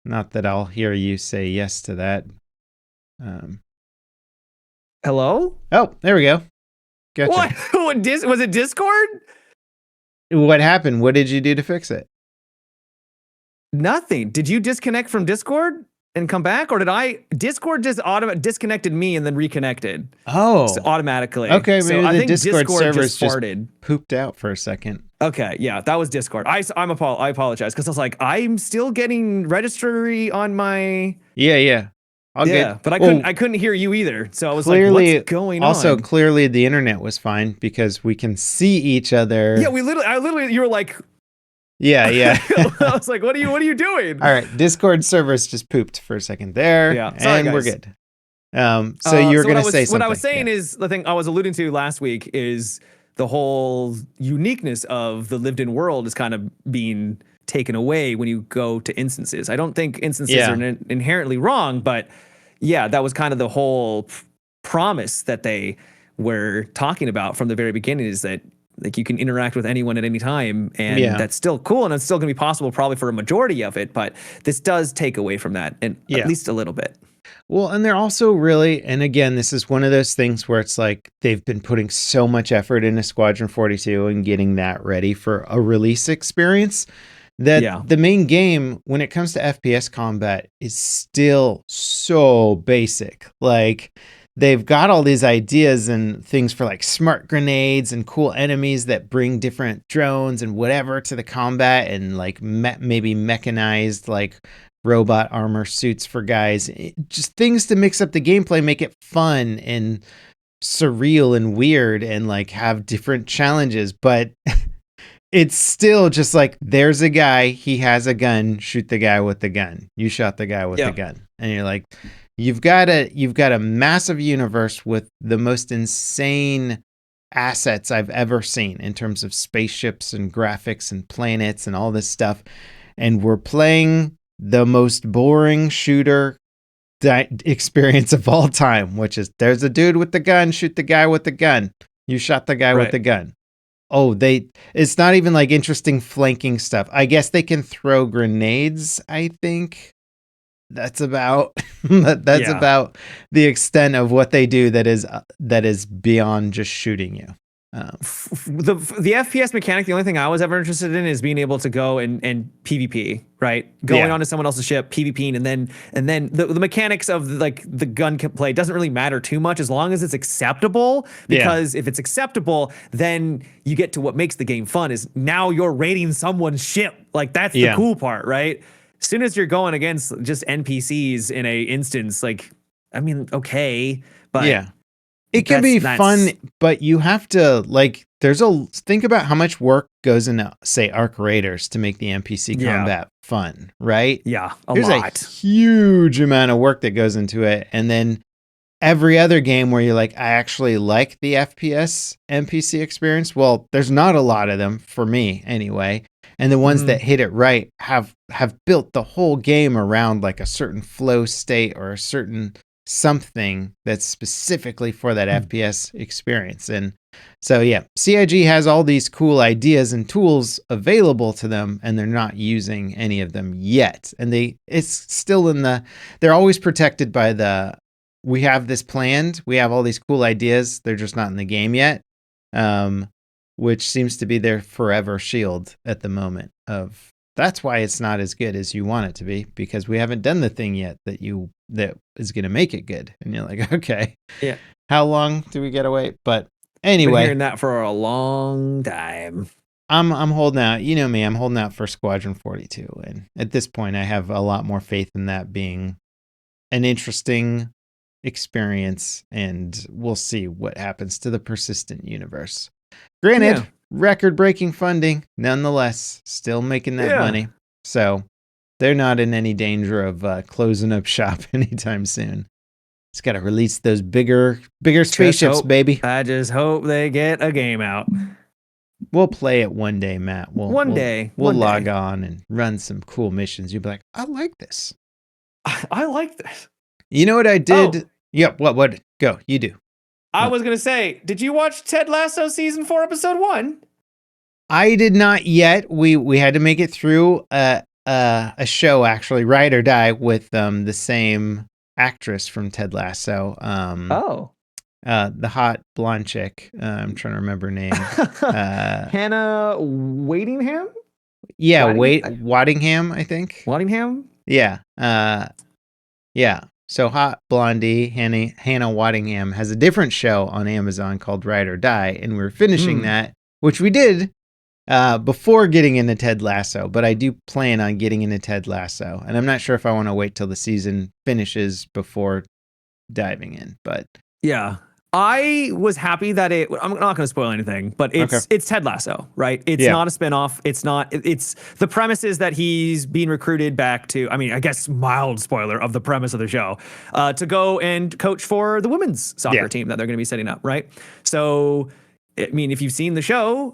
[SPEAKER 1] Not that I'll hear you say yes to that.
[SPEAKER 2] Hello?
[SPEAKER 1] Oh, there we go. Gotcha.
[SPEAKER 2] What? Was it Discord?
[SPEAKER 1] What happened? What did you do to fix it?
[SPEAKER 2] Nothing. Did you disconnect from Discord and come back, or did I? Discord just disconnected me and then reconnected.
[SPEAKER 1] Oh,
[SPEAKER 2] so automatically.
[SPEAKER 1] Okay, maybe
[SPEAKER 2] so I think
[SPEAKER 1] Discord servers
[SPEAKER 2] just farted.
[SPEAKER 1] Pooped out for a second.
[SPEAKER 2] Okay, yeah, that was Discord. I apologize because I was like, I'm still getting registry on my.
[SPEAKER 1] Yeah.
[SPEAKER 2] But I couldn't hear you either. So I was
[SPEAKER 1] clearly,
[SPEAKER 2] like, what's going on?
[SPEAKER 1] Also, clearly the internet was fine because we can see each other.
[SPEAKER 2] Yeah, you were like.
[SPEAKER 1] Yeah.
[SPEAKER 2] I was like, what are you doing?
[SPEAKER 1] All right, Discord servers just pooped for a second there.
[SPEAKER 2] Yeah, sorry,
[SPEAKER 1] and
[SPEAKER 2] guys.
[SPEAKER 1] we're good. So you're going to say something.
[SPEAKER 2] What I was saying is, the thing I was alluding to last week is the whole uniqueness of the lived in world is kind of being taken away when you go to instances. I don't think instances are inherently wrong, but yeah, that was kind of the whole promise that they were talking about from the very beginning, is that like you can interact with anyone at any time, and that's still cool, and it's still gonna be possible probably for a majority of it, but this does take away from that, and at least a little bit.
[SPEAKER 1] Well, and they're also really, and again, this is one of those things where it's like they've been putting so much effort into Squadron 42 and getting that ready for a release experience that the main game, when it comes to FPS combat, is still so basic. Like, they've got all these ideas and things for like smart grenades and cool enemies that bring different drones and whatever to the combat, and like maybe mechanized like robot armor suits for guys. Just things to mix up the gameplay, make it fun and surreal and weird and like have different challenges. But it's still just like, there's a guy, he has a gun, shoot the guy with the gun. You shot the guy with the gun. And you're like, you've got a massive universe with the most insane assets I've ever seen in terms of spaceships and graphics and planets and all this stuff. And we're playing the most boring shooter experience of all time, which is there's a dude with the gun, shoot the guy with the gun. You shot the guy with the gun. Oh, it's not even like interesting flanking stuff. I guess they can throw grenades, I think. That's about about the extent of what they do that is beyond just shooting you.
[SPEAKER 2] The FPS mechanic, the only thing I was ever interested in is being able to go and PvP, right? Going onto someone else's ship, PvPing, and then the mechanics of like the gun play doesn't really matter too much as long as it's acceptable. Because if it's acceptable, then you get to what makes the game fun is now you're raiding someone's ship. Like that's the cool part, right? As soon as you're going against just NPCs in a instance, like, I mean, okay, but
[SPEAKER 1] it can be fun, but you have to like. Think about how much work goes into, say, Arc Raiders to make the NPC combat fun, right?
[SPEAKER 2] Yeah,
[SPEAKER 1] there's a huge amount of work that goes into it, and then every other game where you're like, I actually like the FPS NPC experience. Well, there's not a lot of them for me anyway, and the ones that hit it right have built the whole game around like a certain flow state or a certain something that's specifically for that FPS experience. And so CIG has all these cool ideas and tools available to them, and they're not using any of them yet. And it's still they're always protected by we have this planned, we have all these cool ideas, they're just not in the game yet. Which seems to be their forever shield at the moment that's why it's not as good as you want it to be, because we haven't done the thing yet that is going to make it good. And you're like, okay, how long do we get away? But anyway,
[SPEAKER 2] been hearing that for a long time.
[SPEAKER 1] I'm holding out. You know me, I'm holding out for Squadron 42. And at this point, I have a lot more faith in that being an interesting experience. And we'll see what happens to the persistent universe. Granted, record-breaking funding, nonetheless, still making that money. So they're not in any danger of closing up shop anytime soon. It's got to release those bigger spaceships, baby.
[SPEAKER 2] I just hope they get a game out.
[SPEAKER 1] We'll play it one day, Matt. We'll log on and run some cool missions. You'll be like, I like this.
[SPEAKER 2] I like this.
[SPEAKER 1] You know what I did? Oh. Yep. What? Go. You do.
[SPEAKER 2] I was going to say, did you watch Ted Lasso season 4, episode 1?
[SPEAKER 1] I did not yet. We had to make it through a show, actually, Ride or Die, with the same actress from Ted Lasso. The hot blonde chick. I'm trying to remember her name.
[SPEAKER 2] Hannah Waddingham?
[SPEAKER 1] Yeah, Waddingham, I think.
[SPEAKER 2] Waddingham?
[SPEAKER 1] Yeah. So hot blondie Hannah Waddingham has a different show on Amazon called Ride or Die, and we're finishing that, which we did before getting into Ted Lasso. But I do plan on getting into Ted Lasso, and I'm not sure if I want to wait till the season finishes before diving in. But
[SPEAKER 2] I was happy that I'm not going to spoil anything, but it's Ted Lasso, right? It's not a spinoff. It's the premise is that he's being recruited back to, I mean, I guess mild spoiler of the premise of the show, to go and coach for the women's soccer team that they're going to be setting up, right? So, I mean, if you've seen the show,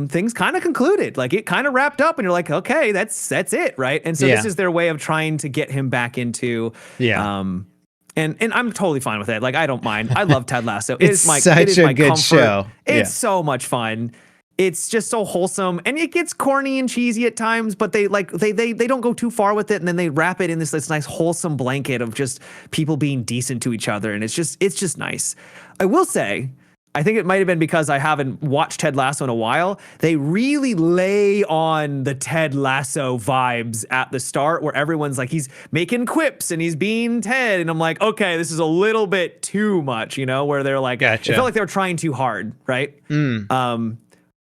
[SPEAKER 2] things kind of concluded, like it kind of wrapped up and you're like, okay, that's it, right? And so this is their way of trying to get him back into, And I'm totally fine with it. Like, I don't mind. I love Ted Lasso.
[SPEAKER 1] It's such a good show.
[SPEAKER 2] It's so much fun. It's just so wholesome, and it gets corny and cheesy at times, but they don't go too far with it, and then they wrap it in this nice wholesome blanket of just people being decent to each other, and it's just nice. I will say, I think it might have been because I haven't watched Ted Lasso in a while. They really lay on the Ted Lasso vibes at the start where everyone's like, he's making quips and he's being Ted. And I'm like, okay, this is a little bit too much, where they're like,
[SPEAKER 1] gotcha.
[SPEAKER 2] It felt like they were trying too hard, right?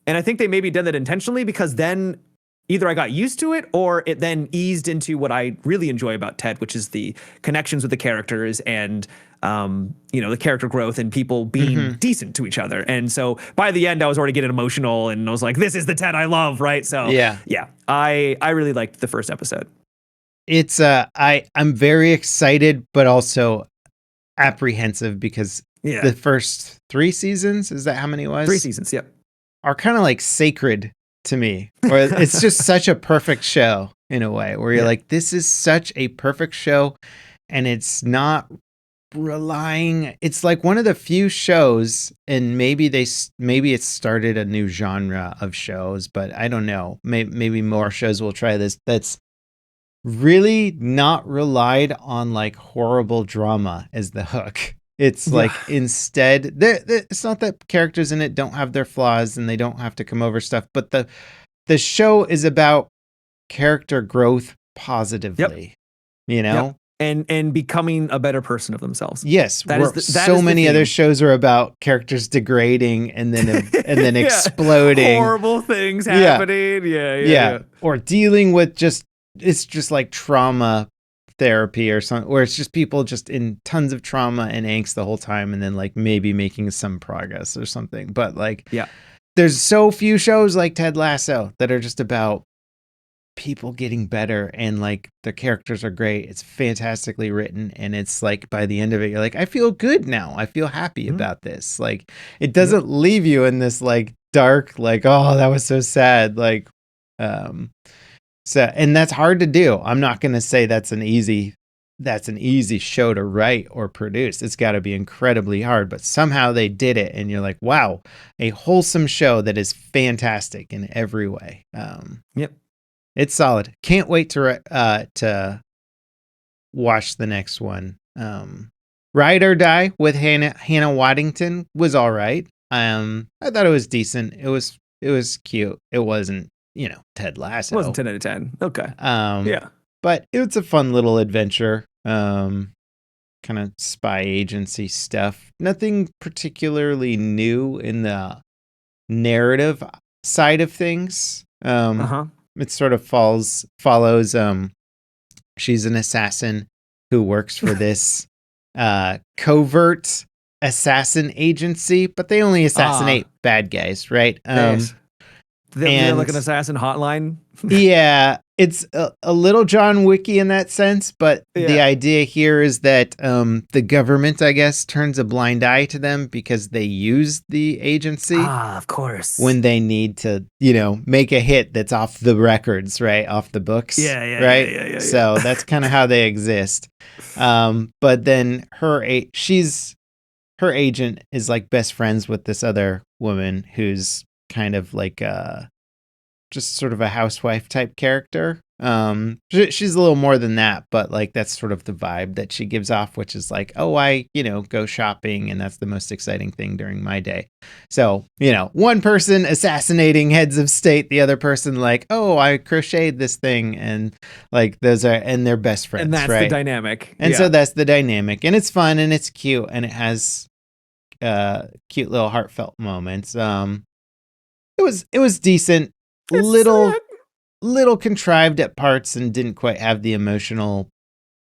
[SPEAKER 2] And I think they maybe did that intentionally because then either I got used to it or it then eased into what I really enjoy about Ted, which is the connections with the characters and the character growth and people being decent to each other. And so by the end, I was already getting emotional and I was like, this is the Ted I love, right? So yeah, I really liked the first episode.
[SPEAKER 1] It's I'm very excited, but also apprehensive because the first 3 seasons, is that how many it was?
[SPEAKER 2] 3 seasons, yep.
[SPEAKER 1] Are kind of like sacred to me. Or it's just such a perfect show in a way where you're like, this is such a perfect show and it's not relying, it's like one of the few shows, and maybe it started a new genre of shows, but I don't know. Maybe more shows will try this. That's really not relied on like horrible drama as the hook. It's like instead, it's not that characters in it don't have their flaws and they don't have to come over stuff, but the show is about character growth positively, you know?
[SPEAKER 2] And becoming a better person of themselves.
[SPEAKER 1] Yes, so many other shows are about characters degrading and then exploding.
[SPEAKER 2] Horrible things happening. Yeah.
[SPEAKER 1] Or dealing with it's just like trauma therapy or something, where it's just people just in tons of trauma and angst the whole time and then like maybe making some progress or something. But like, there's so few shows like Ted Lasso that are just about people getting better and like the characters are great. It's fantastically written. And it's like, by the end of it, you're like, I feel good now. I feel happy about this. Like, it doesn't leave you in this like dark, like, oh, that was so sad. Like, so, and that's hard to do. I'm not going to say that's an easy show to write or produce. It's got to be incredibly hard, but somehow they did it. And you're like, wow, a wholesome show that is fantastic in every way. It's solid. Can't wait to watch the next one. Ride or Die with Hannah Waddington was all right. I thought it was decent. It was cute. It wasn't, Ted Lasso.
[SPEAKER 2] It wasn't 10 out of 10. Okay.
[SPEAKER 1] But it was a fun little adventure. Kind of spy agency stuff. Nothing particularly new in the narrative side of things. It sort of follows. She's an assassin who works for this covert assassin agency, but they only assassinate bad guys, right?
[SPEAKER 2] They're like an assassin hotline.
[SPEAKER 1] Yeah, it's a little John Wicky in that sense, but the idea here is that the government, I guess, turns a blind eye to them because they use the agency.
[SPEAKER 2] Of course.
[SPEAKER 1] When they need to, make a hit that's off the records, right? Off the books. Right?
[SPEAKER 2] Yeah.
[SPEAKER 1] So that's kind of how they exist. But then her agent is like best friends with this other woman who's kind of like just sort of a housewife type character. She's a little more than that, but like that's sort of the vibe that she gives off, which is like, oh, I go shopping and that's the most exciting thing during my day. So one person assassinating heads of state, the other person like, oh, I crocheted this thing, and like and they're best friends,
[SPEAKER 2] and that's
[SPEAKER 1] right?
[SPEAKER 2] The dynamic.
[SPEAKER 1] And so that's the dynamic, and it's fun and it's cute and it has cute little heartfelt moments. It was decent. Little contrived at parts and didn't quite have the emotional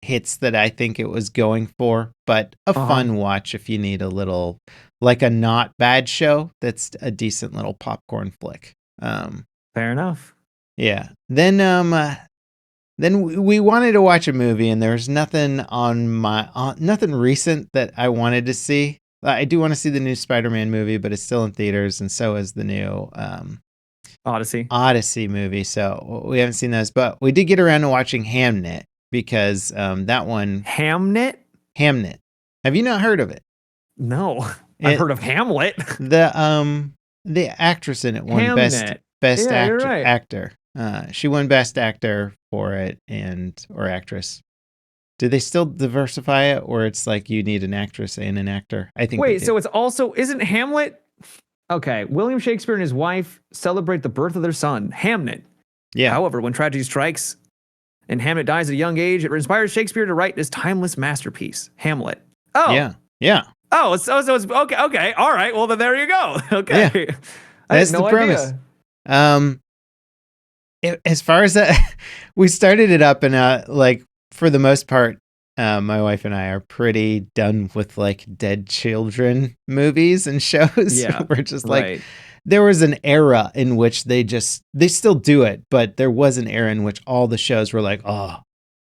[SPEAKER 1] hits that I think it was going for, but a fun watch if you need a little, like a not bad show that's a decent little popcorn flick.
[SPEAKER 2] Fair enough.
[SPEAKER 1] Yeah. Then we wanted to watch a movie and there's nothing nothing recent that I wanted to see. I do want to see the new Spider-Man movie, but it's still in theaters, and so is the new Odyssey movie. So we haven't seen those, but we did get around to watching Hamnet because that one.
[SPEAKER 2] Hamnet.
[SPEAKER 1] Have you not heard of it?
[SPEAKER 2] No, I've heard of Hamlet.
[SPEAKER 1] The actress in it won
[SPEAKER 2] Hamnet.
[SPEAKER 1] best
[SPEAKER 2] Right.
[SPEAKER 1] actor. She won best actor for it or actress. Do they still diversify it, or it's like you need an actress and an actor? I think.
[SPEAKER 2] Wait, so it's also, isn't Hamlet? Okay, William Shakespeare and his wife celebrate the birth of their son, Hamnet.
[SPEAKER 1] Yeah.
[SPEAKER 2] However, when tragedy strikes and Hamlet dies at a young age, it inspires Shakespeare to write this timeless masterpiece, Hamlet. Oh.
[SPEAKER 1] Yeah.
[SPEAKER 2] Oh, so it's okay. All right. Well, then there you go. Okay.
[SPEAKER 1] Yeah. That's the premise. as far as that, we started it up and like for the most part, my wife and I are pretty done with like dead children movies and shows.
[SPEAKER 2] Yeah.
[SPEAKER 1] We're just like,
[SPEAKER 2] Right.
[SPEAKER 1] there was an era in which they still do it, but there was an era in which all the shows were like, oh,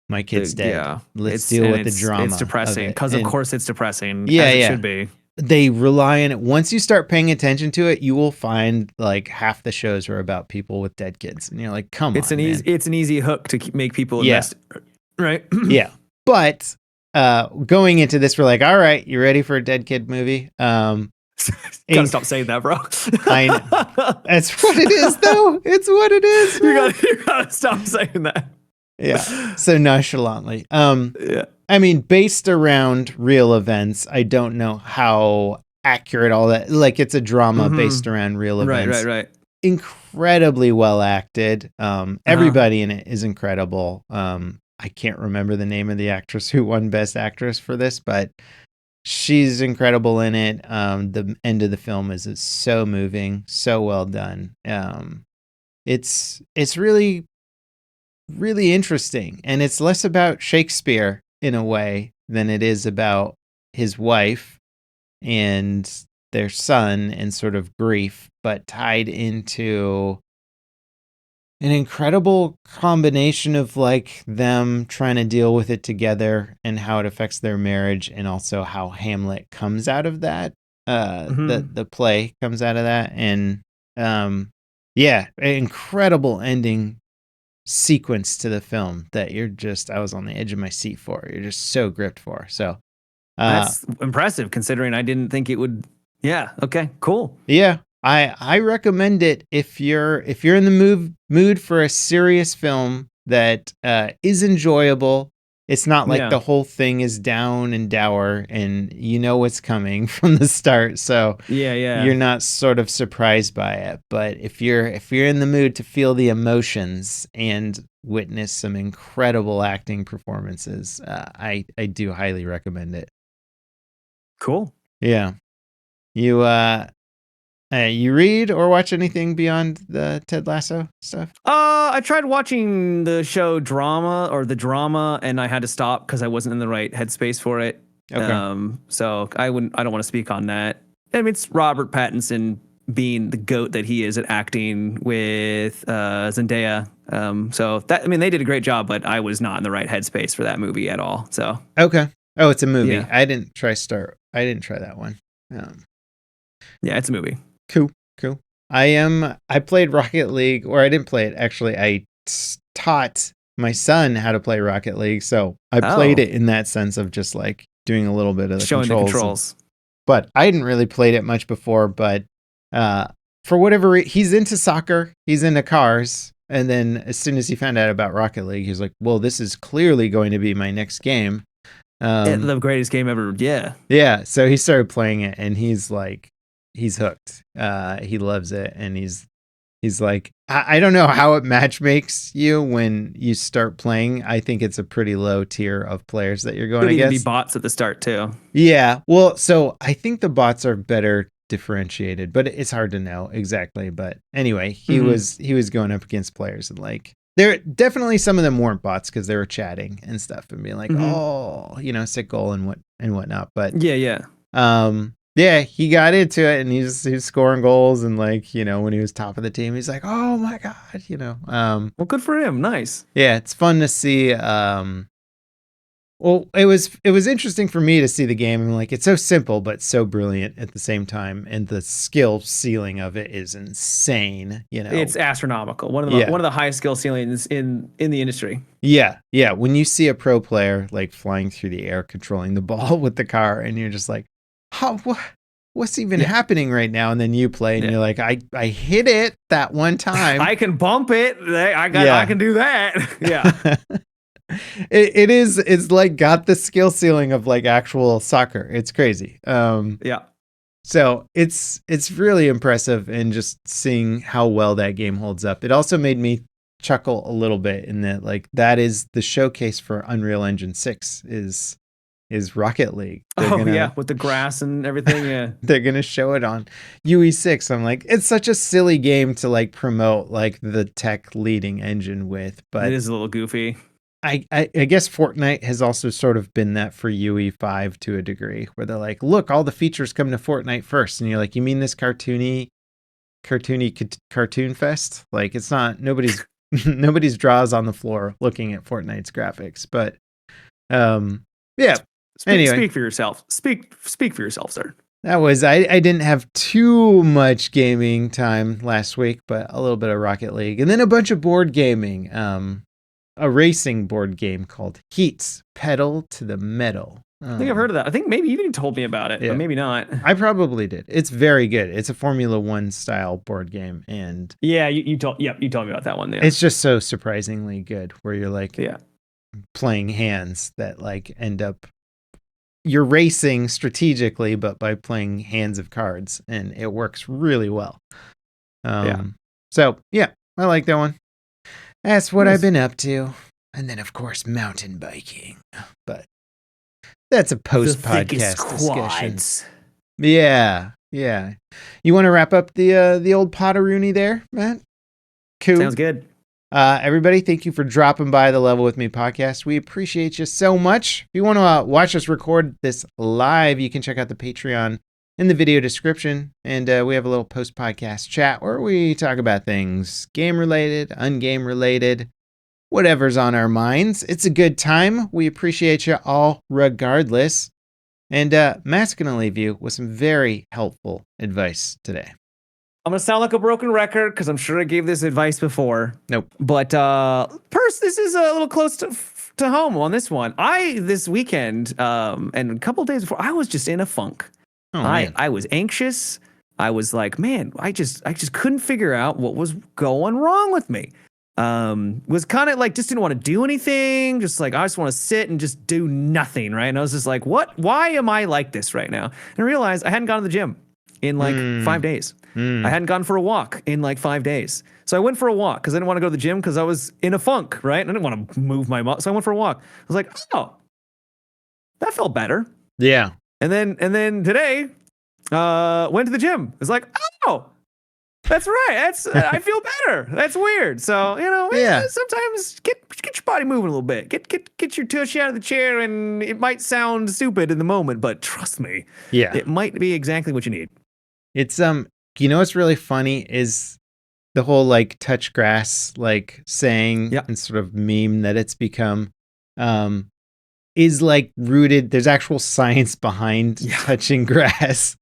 [SPEAKER 1] my kid's dead.
[SPEAKER 2] Yeah.
[SPEAKER 1] Let's deal with the drama.
[SPEAKER 2] It's
[SPEAKER 1] of
[SPEAKER 2] depressing
[SPEAKER 1] it.
[SPEAKER 2] because of
[SPEAKER 1] And
[SPEAKER 2] course it's depressing
[SPEAKER 1] yeah,
[SPEAKER 2] as it
[SPEAKER 1] yeah.
[SPEAKER 2] should be.
[SPEAKER 1] They rely on it. Once you start paying attention to it, you will find like half the shows are about people with dead kids, and you're like, come on, man.
[SPEAKER 2] It's an easy hook to make people
[SPEAKER 1] Yeah.
[SPEAKER 2] invest. Right.
[SPEAKER 1] Yeah. But going into this, we're like, all right, you ready for a dead kid movie?
[SPEAKER 2] Gotta stop saying that, bro.
[SPEAKER 1] I know. That's what it is, though. It's what it is.
[SPEAKER 2] You gotta stop saying that.
[SPEAKER 1] Yeah. So nonchalantly.
[SPEAKER 2] Yeah.
[SPEAKER 1] I mean, based around real events, I don't know how accurate all that. Like, it's a drama based around real events.
[SPEAKER 2] Right.
[SPEAKER 1] Incredibly well acted. Everybody in it is incredible. I can't remember the name of the actress who won Best Actress for this, but she's incredible in it. The end of the film is so moving, so well done. It's really, really interesting, and it's less about Shakespeare in a way than it is about his wife and their son and sort of grief, but tied into an incredible combination of like them trying to deal with it together and how it affects their marriage, and also how Hamlet comes out of that. The play comes out of that, and yeah, an incredible ending sequence to the film that I was on the edge of my seat for. You're just so gripped for. So
[SPEAKER 2] that's impressive considering I didn't think it would. Yeah. Okay. Cool.
[SPEAKER 1] Yeah. I recommend it if you're in the mood for a serious film that is enjoyable. It's not like the whole thing is down and dour and you know what's coming from the start. So you're not sort of surprised by it. But if you're in the mood to feel the emotions and witness some incredible acting performances, I do highly recommend it.
[SPEAKER 2] Cool.
[SPEAKER 1] Yeah. You read or watch anything beyond the Ted Lasso stuff?
[SPEAKER 2] I tried watching the show The Drama, and I had to stop because I wasn't in the right headspace for it.
[SPEAKER 1] Okay.
[SPEAKER 2] So I don't want to speak on that. I mean, it's Robert Pattinson being the goat that he is at acting with Zendaya. So they did a great job, but I was not in the right headspace for that movie at all. So
[SPEAKER 1] okay. Oh, it's a movie.
[SPEAKER 2] Yeah.
[SPEAKER 1] I didn't try that one.
[SPEAKER 2] Yeah, it's a movie.
[SPEAKER 1] Cool. I played Rocket League, or I didn't play it. Actually, I taught my son how to play Rocket League. So I played it in that sense of just like doing a little bit of the
[SPEAKER 2] showing
[SPEAKER 1] controls.
[SPEAKER 2] The controls.
[SPEAKER 1] But I hadn't really played it much before, but for whatever reason, he's into soccer, he's into cars. And then as soon as he found out about Rocket League, he was like, well, this is clearly going to be my next game.
[SPEAKER 2] The greatest game ever. Yeah.
[SPEAKER 1] Yeah. So he started playing it and he's hooked. He loves it. And he's like, I don't know how it match makes you when you start playing. I think it's a pretty low tier of players that you're going against.
[SPEAKER 2] Be bots at the start too.
[SPEAKER 1] Yeah. Well, so I think the bots are better differentiated, but it's hard to know exactly. But anyway, he was going up against players and like, there definitely some of them weren't bots because they were chatting and stuff and being like, oh, sick goal and whatnot. But yeah, he got into it and he's scoring goals and like, when he was top of the team, he's like, oh my God,
[SPEAKER 2] well, good for him. Nice.
[SPEAKER 1] Yeah, it's fun to see. Well, it was interesting for me to see the game and like it's so simple but so brilliant at the same time, and the skill ceiling of it is insane.
[SPEAKER 2] It's astronomical. One of the highest skill ceilings in the industry.
[SPEAKER 1] Yeah. When you see a pro player like flying through the air, controlling the ball with the car, and you're just like, what's even happening right now? And then you play and you're like, I hit it that one time.
[SPEAKER 2] I can bump it. I can do that. Yeah.
[SPEAKER 1] It's like got the skill ceiling of like actual soccer. It's crazy. So it's really impressive, and just seeing how well that game holds up. It also made me chuckle a little bit in that like that is the showcase for Unreal Engine 6 is is Rocket League.
[SPEAKER 2] Yeah, with the grass and everything. Yeah,
[SPEAKER 1] they're gonna show it on UE6. I'm like, it's such a silly game to like promote like the tech leading engine with, but
[SPEAKER 2] it is a little goofy.
[SPEAKER 1] I guess Fortnite has also sort of been that for UE5 to a degree, where they're like, look, all the features come to Fortnite first, and you're like, you mean this cartoon fest? Like, it's not nobody's draws on the floor looking at Fortnite's graphics, but yeah.
[SPEAKER 2] Speak for yourself. Speak for yourself, sir.
[SPEAKER 1] That was I didn't have too much gaming time last week, but a little bit of Rocket League, and then a bunch of board gaming. A racing board game called Heats, Pedal to the Metal.
[SPEAKER 2] I think I've heard of that. I think maybe you even told me about it, but maybe not.
[SPEAKER 1] I probably did. It's very good. It's a Formula One style board game, and
[SPEAKER 2] yeah, you told me about that one. Yeah.
[SPEAKER 1] It's just so surprisingly good. Where you're like, playing hands that like end up, you're racing strategically, but by playing hands of cards, and it works really well. So yeah, I like that one. That's what I've been up to. And then, of course, mountain biking. But that's a post-podcast discussion. Yeah. You want to wrap up the old Potteroonie there, Matt? Cool.
[SPEAKER 2] Sounds good.
[SPEAKER 1] Everybody, thank you for dropping by the Level With Me podcast. We appreciate you so much. If you want to watch us record this live, you can check out the Patreon in the video description, and we have a little post-podcast chat where we talk about things game-related, ungame-related, whatever's on our minds. It's a good time. We appreciate you all regardless. And Matt's going to leave you with some very helpful advice today.
[SPEAKER 2] I'm going to sound like a broken record because I'm sure I gave this advice before.
[SPEAKER 1] Nope.
[SPEAKER 2] But this is a little close to home on this one. This weekend, and a couple days before, I was just in a funk.
[SPEAKER 1] Oh,
[SPEAKER 2] I was anxious. I was like, man, I just couldn't figure out what was going wrong with me. Was kind of like, just didn't want to do anything. Just like, I just want to sit and just do nothing. Right. And I was just like, why am I like this right now? And I realized I hadn't gone to the gym in like 5 days. I hadn't gone for a walk in like 5 days. So I went for a walk because I didn't want to go to the gym because I was in a funk. Right. And I didn't want to move my muscle. So I went for a walk. I was like, oh, that felt better.
[SPEAKER 1] Yeah.
[SPEAKER 2] And then today, went to the gym. It's like, oh, that's right. I feel better. That's weird. So, sometimes get your body moving a little bit. Get your tushy out of the chair, and it might sound stupid in the moment, but trust me, it might be exactly what you need.
[SPEAKER 1] It's what's really funny is the whole like touch grass like saying and sort of meme that it's become. Is like rooted, there's actual science behind touching grass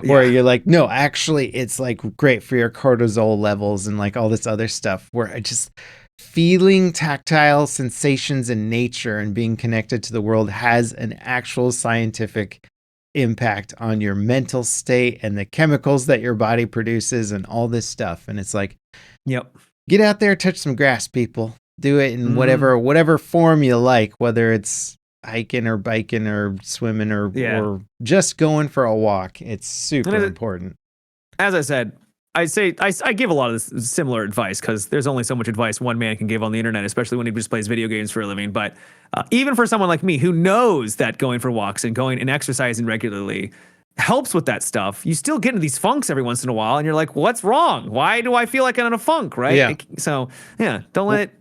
[SPEAKER 1] where you're like, no, actually it's like great for your cortisol levels and like all this other stuff, where I just feeling tactile sensations in nature and being connected to the world has an actual scientific impact on your mental state and the chemicals that your body produces and all this stuff. And it's like, get out there, touch some grass, people. Do it in whatever form you like, whether it's hiking or biking or swimming or just going for a walk. It's super important.
[SPEAKER 2] As I said, I give a lot of this similar advice because there's only so much advice one man can give on the internet, especially when he just plays video games for a living. But even for someone like me who knows that going for walks and going and exercising regularly helps with that stuff, you still get into these funks every once in a while, and you're like, what's wrong? Why do I feel like I'm in a funk, right?
[SPEAKER 1] Yeah.
[SPEAKER 2] Don't let it...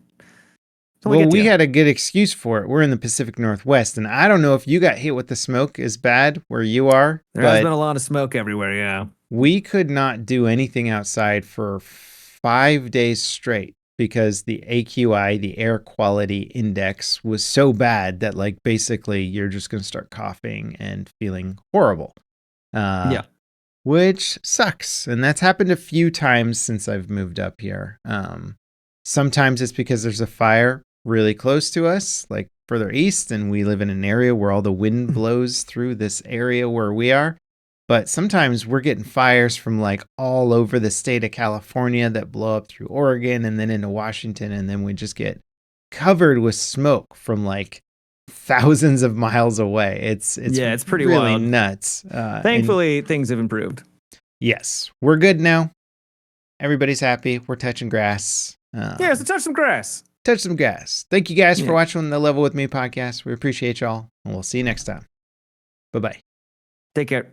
[SPEAKER 1] Well, we had a good excuse for it. We're in the Pacific Northwest, and I don't know if you got hit with the smoke as bad where you are.
[SPEAKER 2] There has been a lot of smoke everywhere, yeah.
[SPEAKER 1] We could not do anything outside for 5 days straight because the AQI, the air quality index, was so bad that like basically you're just going to start coughing and feeling horrible. Which sucks. And that's happened a few times since I've moved up here. Sometimes it's because there's a fire really close to us, like further east, and we live in an area where all the wind blows through this area where we are. But sometimes we're getting fires from like all over the state of California that blow up through Oregon and then into Washington, and then we just get covered with smoke from like thousands of miles away. It's
[SPEAKER 2] pretty
[SPEAKER 1] really
[SPEAKER 2] wild.
[SPEAKER 1] Nuts.
[SPEAKER 2] Thankfully, things have improved.
[SPEAKER 1] Yes, we're good now. Everybody's happy. We're touching grass.
[SPEAKER 2] So touch some grass.
[SPEAKER 1] Touch some grass. Thank you guys for watching the Level With Me podcast. We appreciate y'all, and we'll see you next time. Bye-bye.
[SPEAKER 2] Take care.